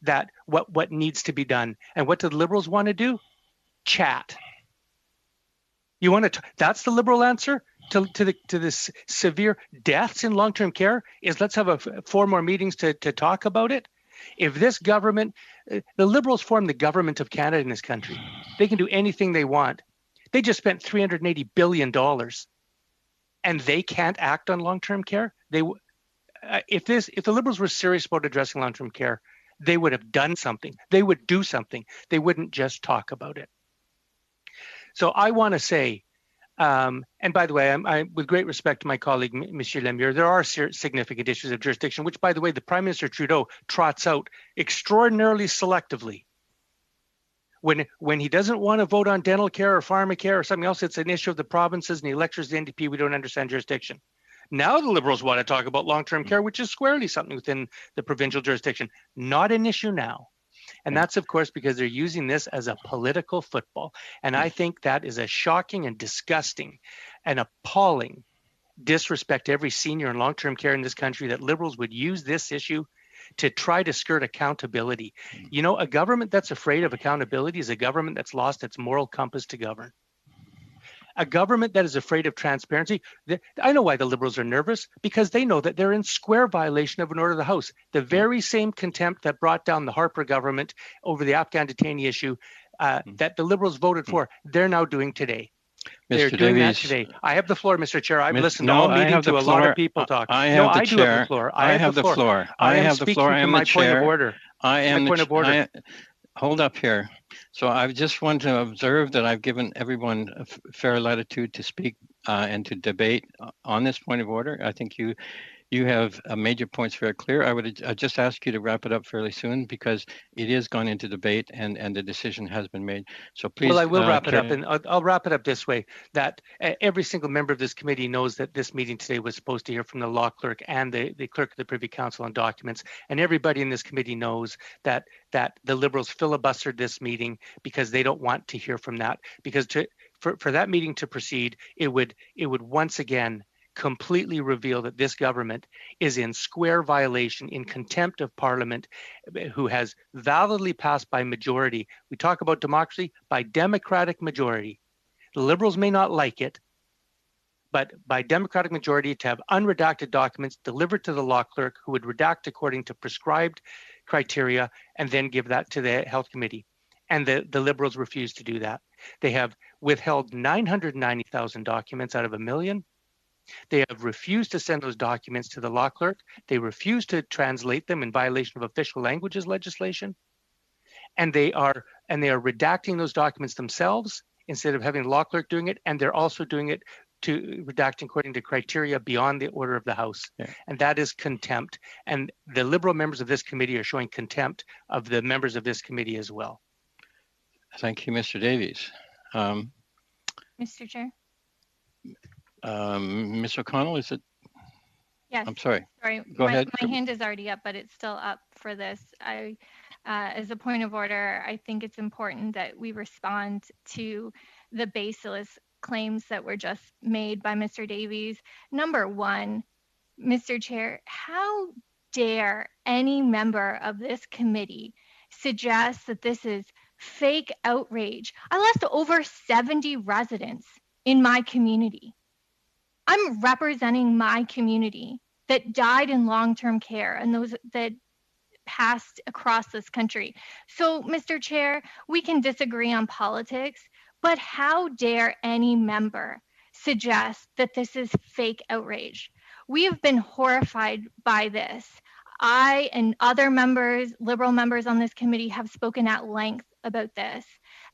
that what needs to be done. And what do the Liberals want to do? Chat. You want to? That's the Liberal answer to this severe deaths in long-term care is let's have 4 more meetings to talk about it. If this government, the Liberals form the government of Canada in this country, they can do anything they want. They just spent $380 billion, and they can't act on long-term care. If the Liberals were serious about addressing long-term care, they would have done something. They would do something. They wouldn't just talk about it. So I want to say, and by the way, I with great respect to my colleague, Monsieur Lemire, there are significant issues of jurisdiction, which, by the way, the Prime Minister Trudeau trots out extraordinarily selectively. When he doesn't want to vote on dental care or pharmacare or something else, it's an issue of the provinces, and he lectures the NDP, we don't understand jurisdiction. Now the Liberals want to talk about long-term care, which is squarely something within the provincial jurisdiction, not an issue now. And that's, of course, because they're using this as a political football. And I think that is a shocking and disgusting and appalling disrespect to every senior in long-term care in this country that Liberals would use this issue to try to skirt accountability. You know, a government that's afraid of accountability is a government that's lost its moral compass to govern. A government that is afraid of transparency, I know why the Liberals are nervous, because they know that they're in square violation of an order of the House. The very same contempt that brought down the Harper government over the Afghan detainee issue that the Liberals voted for, they're now doing today. They're doing that today. I have the floor, Mr. Chair. I've listened all meeting to a lot of people talk. I have the floor. I have the floor. I have the floor. I am the chair. I am the chair. Hold up here. So I just want to observe that I've given everyone a fair latitude to speak and to debate on this point of order. I think you have made your points very clear. I would just ask you to wrap it up fairly soon because it is gone into debate and the decision has been made. So please. Well, I will wrap it up, and I'll wrap it up this way, that every single member of this committee knows that this meeting today was supposed to hear from the law clerk and the clerk of the Privy Council on documents, and everybody in this committee knows that the Liberals filibustered this meeting because they don't want to hear from that, because for that meeting to proceed, it would once again completely reveal that this government is in square violation, in contempt of Parliament, who has validly passed by majority. We talk about democracy by democratic majority. The Liberals may not like it, but by democratic majority to have unredacted documents delivered to the law clerk who would redact according to prescribed criteria and then give that to the Health Committee. And the Liberals refuse to do that. They have withheld 990,000 documents out of 1 million. They have refused to send those documents to the law clerk. They refuse to translate them in violation of official languages legislation. And they are redacting those documents themselves instead of having the law clerk doing it. And they're also doing it to redacting according to criteria beyond the order of the House. Yeah. And that is contempt. And the Liberal members of this committee are showing contempt of the members of this committee as well. Thank you, Mr. Davies. Mr. Chair. Ms. O'Connell, is it? Yes. I'm sorry. Sorry. Go ahead. My hand is already up, but it's still up for this. As a point of order, I think it's important that we respond to the baseless claims that were just made by Mr. Davies. Number one, Mr. Chair, how dare any member of this committee suggest that this is fake outrage? I lost over 70 residents in my community. I'm representing my community that died in long-term care and those that passed across this country. So, Mr. Chair, we can disagree on politics, but how dare any member suggest that this is fake outrage? We have been horrified by this. I and other members, Liberal members on this committee, have spoken at length about this.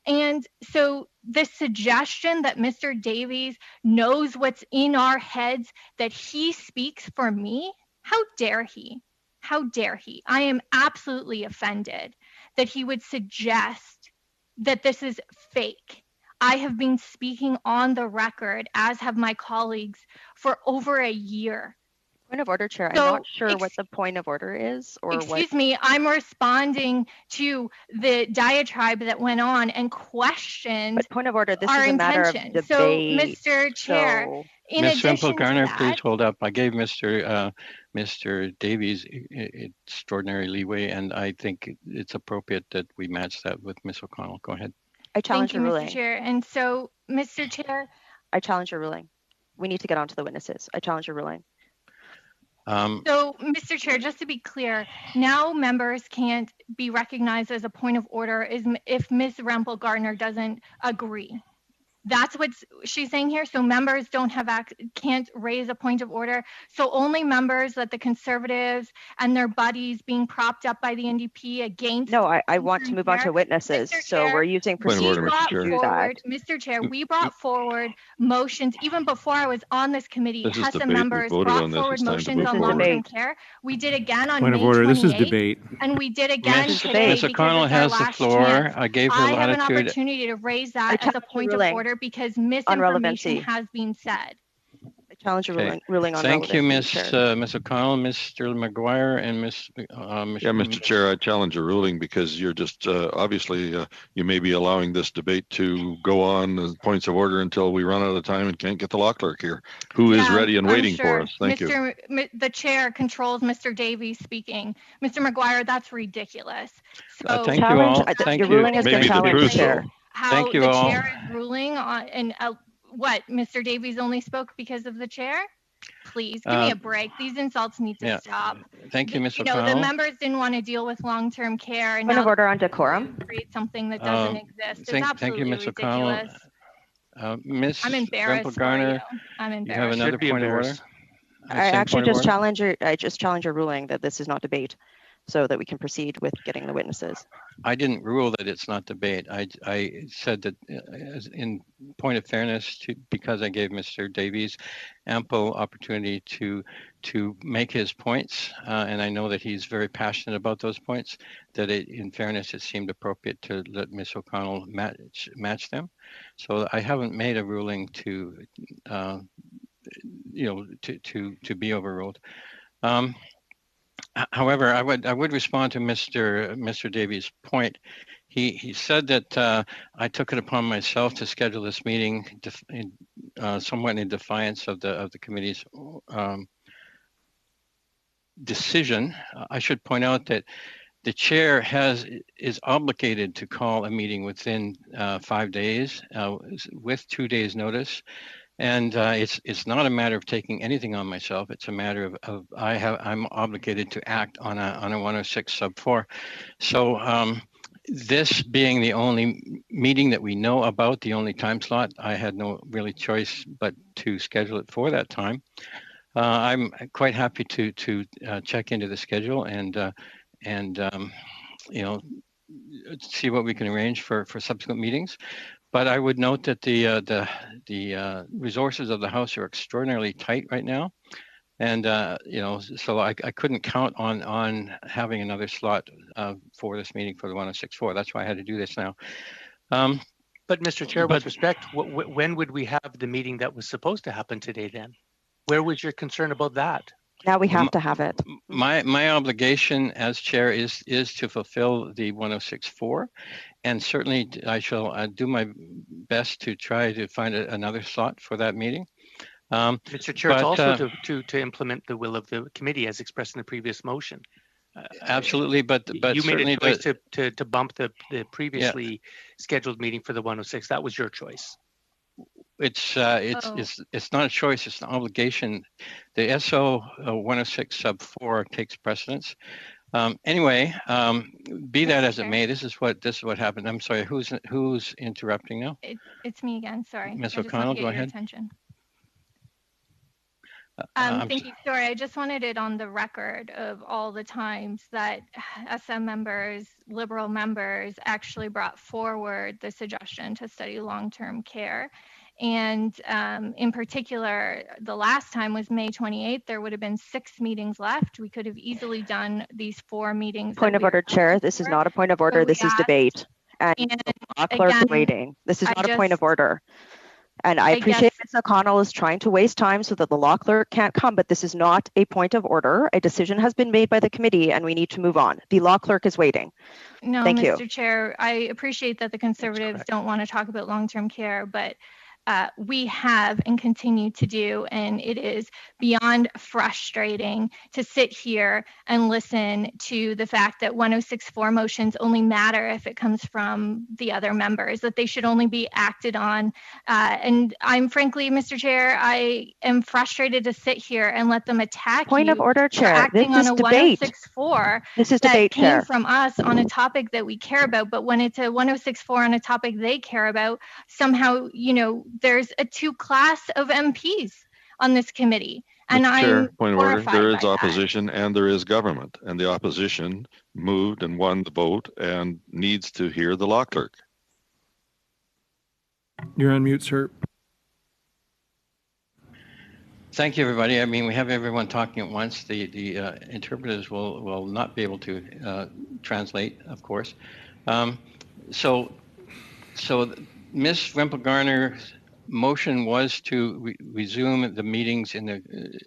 And so the suggestion that Mr. Davies knows what's in our heads, that he speaks for me, how dare he? How dare he? I am absolutely offended that he would suggest that this is fake. I have been speaking on the record, as have my colleagues, for over a year. Point of order, Chair. So, I'm not sure what the point of order is or excuse me, I'm responding to the diatribe that went on and questioned. But point of order, this our is a matter of intention. debate. So, Mr. Chair, So, in Ms. addition to Garner, that, please hold up. I gave Mr. Davies extraordinary leeway, and I think it's appropriate that we match that with Ms. O'Connell. Go ahead. I challenge thank you, your Mr. ruling. Chair. And so, Mr. Chair, I challenge your ruling. We need to get on to the witnesses. I challenge your ruling. So, Mr. Chair, just to be clear, now members can't be recognized as a point of order if Ms. Rempel Gardner doesn't agree. That's what she's saying here. So members can't raise a point of order. So only members that the Conservatives and their buddies being propped up by the NDP against. No, I want to move on to witnesses. So we're using procedure to do that. Mr. Chair, we brought forward motions even before I was on this committee. HESA members brought forward motions on long-term care. We did again on May 28th. This is debate. And we did again today. Ms. O'Connell has the floor. I gave her latitude. I have an opportunity to raise that as a point of order because misinformation has been said. I challenge your ruling on Thank you, Ms. O'Connell, Mr. McGuire, and Ms. Yeah, Mr. Chair, I challenge your ruling because you're just obviously you may be allowing this debate to go on as points of order until we run out of time and can't get the law clerk here, who is ready and waiting for us. Thank you. The chair controls Mr. Davies speaking. Mr. McGuire, that's ridiculous. So thank you all. Thank you. Ruling has been challenged, Chair. How the chair is ruling on and what, Mr. Davies only spoke because of the chair? Please give me a break. These insults need to stop. Thank you, Ms. O'Connell. The members didn't want to deal with long-term care, and point of order on decorum. Create something that doesn't exist. It's absolutely thank you, Ms. O'Connell. Ms. I'm embarrassed Garner, I'm embarrassed. You have another point of order. I actually just challenge your ruling that this is not debate, so that we can proceed with getting the witnesses. I didn't rule that it's not debate. I said that in point of fairness, because I gave Mr. Davies ample opportunity to make his points, and I know that he's very passionate about those points, that in fairness, it seemed appropriate to let Ms. O'Connell match them. So I haven't made a ruling to be overruled. However, I would respond to Mr. Davies' point. He said that I took it upon myself to schedule this meeting somewhat in defiance of the committee's decision. I should point out that the chair is obligated to call a meeting within 5 days with 2 days notice. And it's not a matter of taking anything on myself. It's a matter of I'm obligated to act on a 106 sub 4. So this being the only meeting that we know about, the only time slot, I had no really choice but to schedule it for that time. I'm quite happy to check into the schedule and see what we can arrange for subsequent meetings. But I would note that the resources of the House are extraordinarily tight right now, and so I couldn't count on having another slot for this meeting for the 106.4. That's why I had to do this now. But Mr. Chair, with respect, when would we have the meeting that was supposed to happen today then? Where was your concern about that? Now we have to have it. My obligation as chair is to fulfill the 106.4, and certainly I shall do my best to try to find another slot for that meeting. Mr. Chair, it's also to implement the will of the committee as expressed in the previous motion. Absolutely, but you certainly made a choice to bump the previously scheduled meeting for the 106. That was your choice. It's not a choice, it's an obligation. The SO 106 sub 4 takes precedence. Anyway, be that as it may, this is what happened. I'm sorry, who's interrupting now? It's me again, sorry. Ms. O'Connell, go ahead. Attention. Thank you. Sorry, I just wanted it on the record of all the times that SM members, Liberal members actually brought forward the suggestion to study long-term care. And in particular, the last time was May 28th. There would have been 6 meetings left. We could have easily done these 4 meetings. Point of order, Chair. This is not a point of order. So this is debate. And the law clerk is waiting. This is not a point of order. And I appreciate Ms. O'Connell is trying to waste time so that the law clerk can't come, but this is not a point of order. A decision has been made by the committee and we need to move on. The law clerk is waiting. No, Thank Mr. you. Chair, I appreciate that the Conservatives don't want to talk about long-term care, but we have and continue to do, and it is beyond frustrating to sit here and listen to the fact that 106.4 motions only matter if it comes from the other members, that they should only be acted on. And I'm frankly, Mr. Chair, I am frustrated to sit here and let them attack Point of order, Chair. Acting this is on a debate. 106.4 this is that debate, came Chair. from us on a topic that we care about, but when it's a 106.4 on a topic they care about, somehow, there's a 2-class of MPs on this committee. And Mr. Chair, point of order, there is by opposition and there is government, and the opposition moved and won the vote and needs to hear the law clerk. You're on mute, sir. Thank you, everybody. I mean, we have everyone talking at once. The interpreters will not be able to translate, of course. So Ms. Rempel-Garner's motion was to resume the meetings in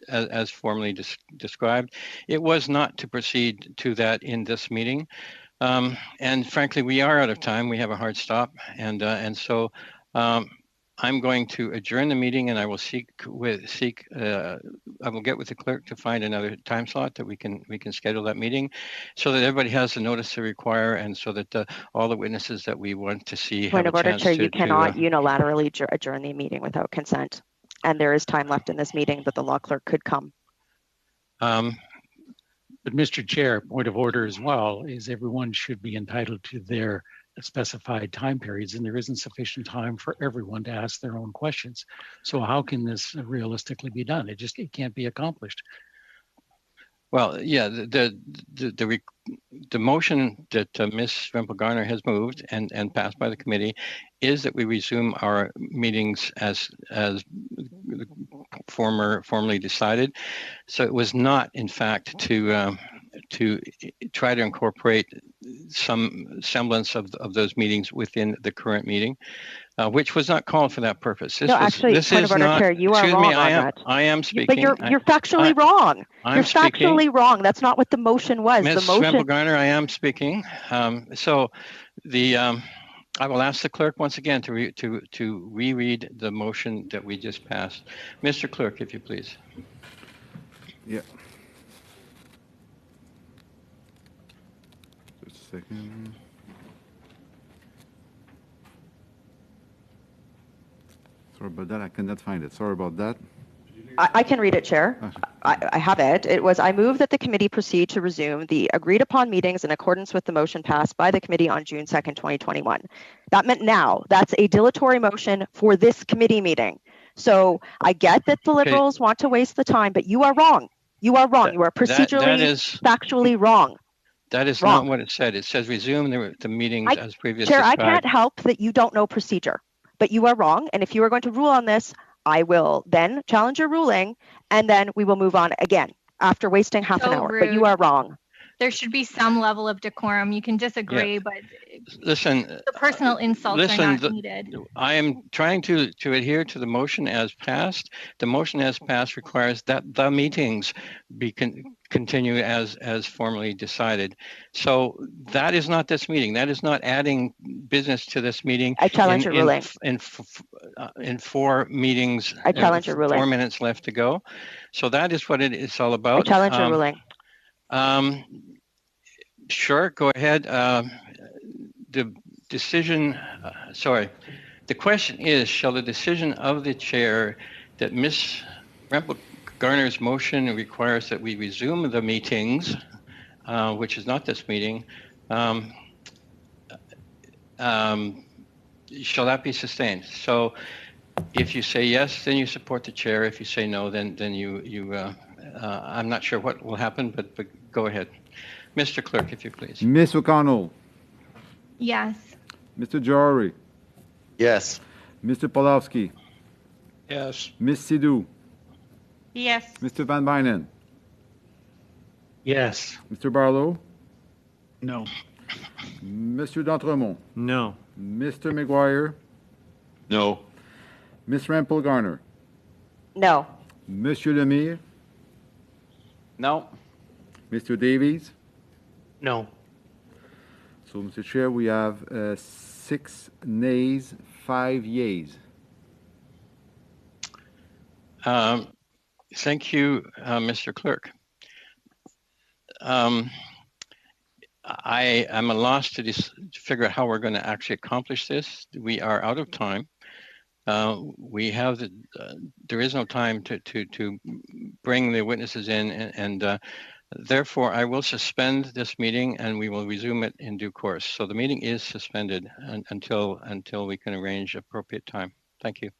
as formally described. It was not to proceed to that in this meeting. And frankly, we are out of time. We have a hard stop. And so I'm going to adjourn the meeting, and I will I will get with the clerk to find another time slot that we can schedule that meeting, so that everybody has the notice to require, and so that all the witnesses that we want to see Point have of a order, chance Chair. You cannot unilaterally adjourn the meeting without consent, and there is time left in this meeting that the law clerk could come. But Mr. Chair, point of order as well is everyone should be entitled to their specified time periods, and there isn't sufficient time for everyone to ask their own questions. So how can this realistically be done? It can't be accomplished. Well, yeah, the motion that Ms. Rempel-Garner has moved and passed by the committee is that we resume our meetings as formally decided. So it was not, in fact, to try to incorporate some semblance of those meetings within the current meeting, which was not called for that purpose. Point of order, Chair, you are wrong on that. I am speaking. But you're factually wrong. You're factually wrong. That's not what the motion was. Ms. Rempel-Garner, I am speaking. So I will ask the clerk once again to reread the motion that we just passed. Mr. Clerk, if you please. Yeah. Just a second. Sorry about that. I cannot find it. Sorry about that. I can read it, Chair. I have it. It was, I move that the committee proceed to resume the agreed upon meetings in accordance with the motion passed by the committee on June 2nd, 2021. That meant now. That's a dilatory motion for this committee meeting. So I get that the Liberals want to waste the time, but you are wrong. You are wrong. You are procedurally, factually wrong. That is not what it said. It says resume the meetings as previously Chair, described. I can't help that you don't know procedure, but you are wrong. And if you are going to rule on this, I will then challenge your ruling, and then we will move on again after wasting half an hour. Rude. But you are wrong. there should be some level of decorum. You can disagree, Yeah. but listen, the personal insults are not needed. I am trying to adhere to the motion as passed. The motion as passed requires that the meetings be continue as formally decided. So that is not this meeting. That is not adding business to this meeting. I challenge your ruling. In 4 meetings, I challenge your ruling. 4 minutes left to go. So that is what it's all about. I challenge your ruling. Sure, go ahead. The decision, the question is, shall the decision of the chair that Ms. Rempel-Garner's motion requires that we resume the meetings, which is not this meeting, shall that be sustained? So if you say yes, then you support the chair. If you say no, then you I'm not sure what will happen, but go ahead. Mr. Clerk, if you please. Ms. O'Connell. Yes. Mr. Jory. Yes. Mr. Polowski. Yes. Ms. Sidhu. Yes. Mr. Van Bynen. Yes. Mr. Barlow. No. Mr. D'Entremont. No. Mr. McGuire. No. Ms. Rempel-Garner. No. Monsieur Lemire. No. Mr. Davies. No. So, Mr. Chair, we have 6 nays, 5 yeas. Thank you, Mr. Clerk. I am at a loss to figure out how we're going to actually accomplish this. We are out of time. We have there is no time to bring the witnesses in, and therefore I will suspend this meeting and we will resume it in due course. So the meeting is suspended until we can arrange appropriate time. Thank you.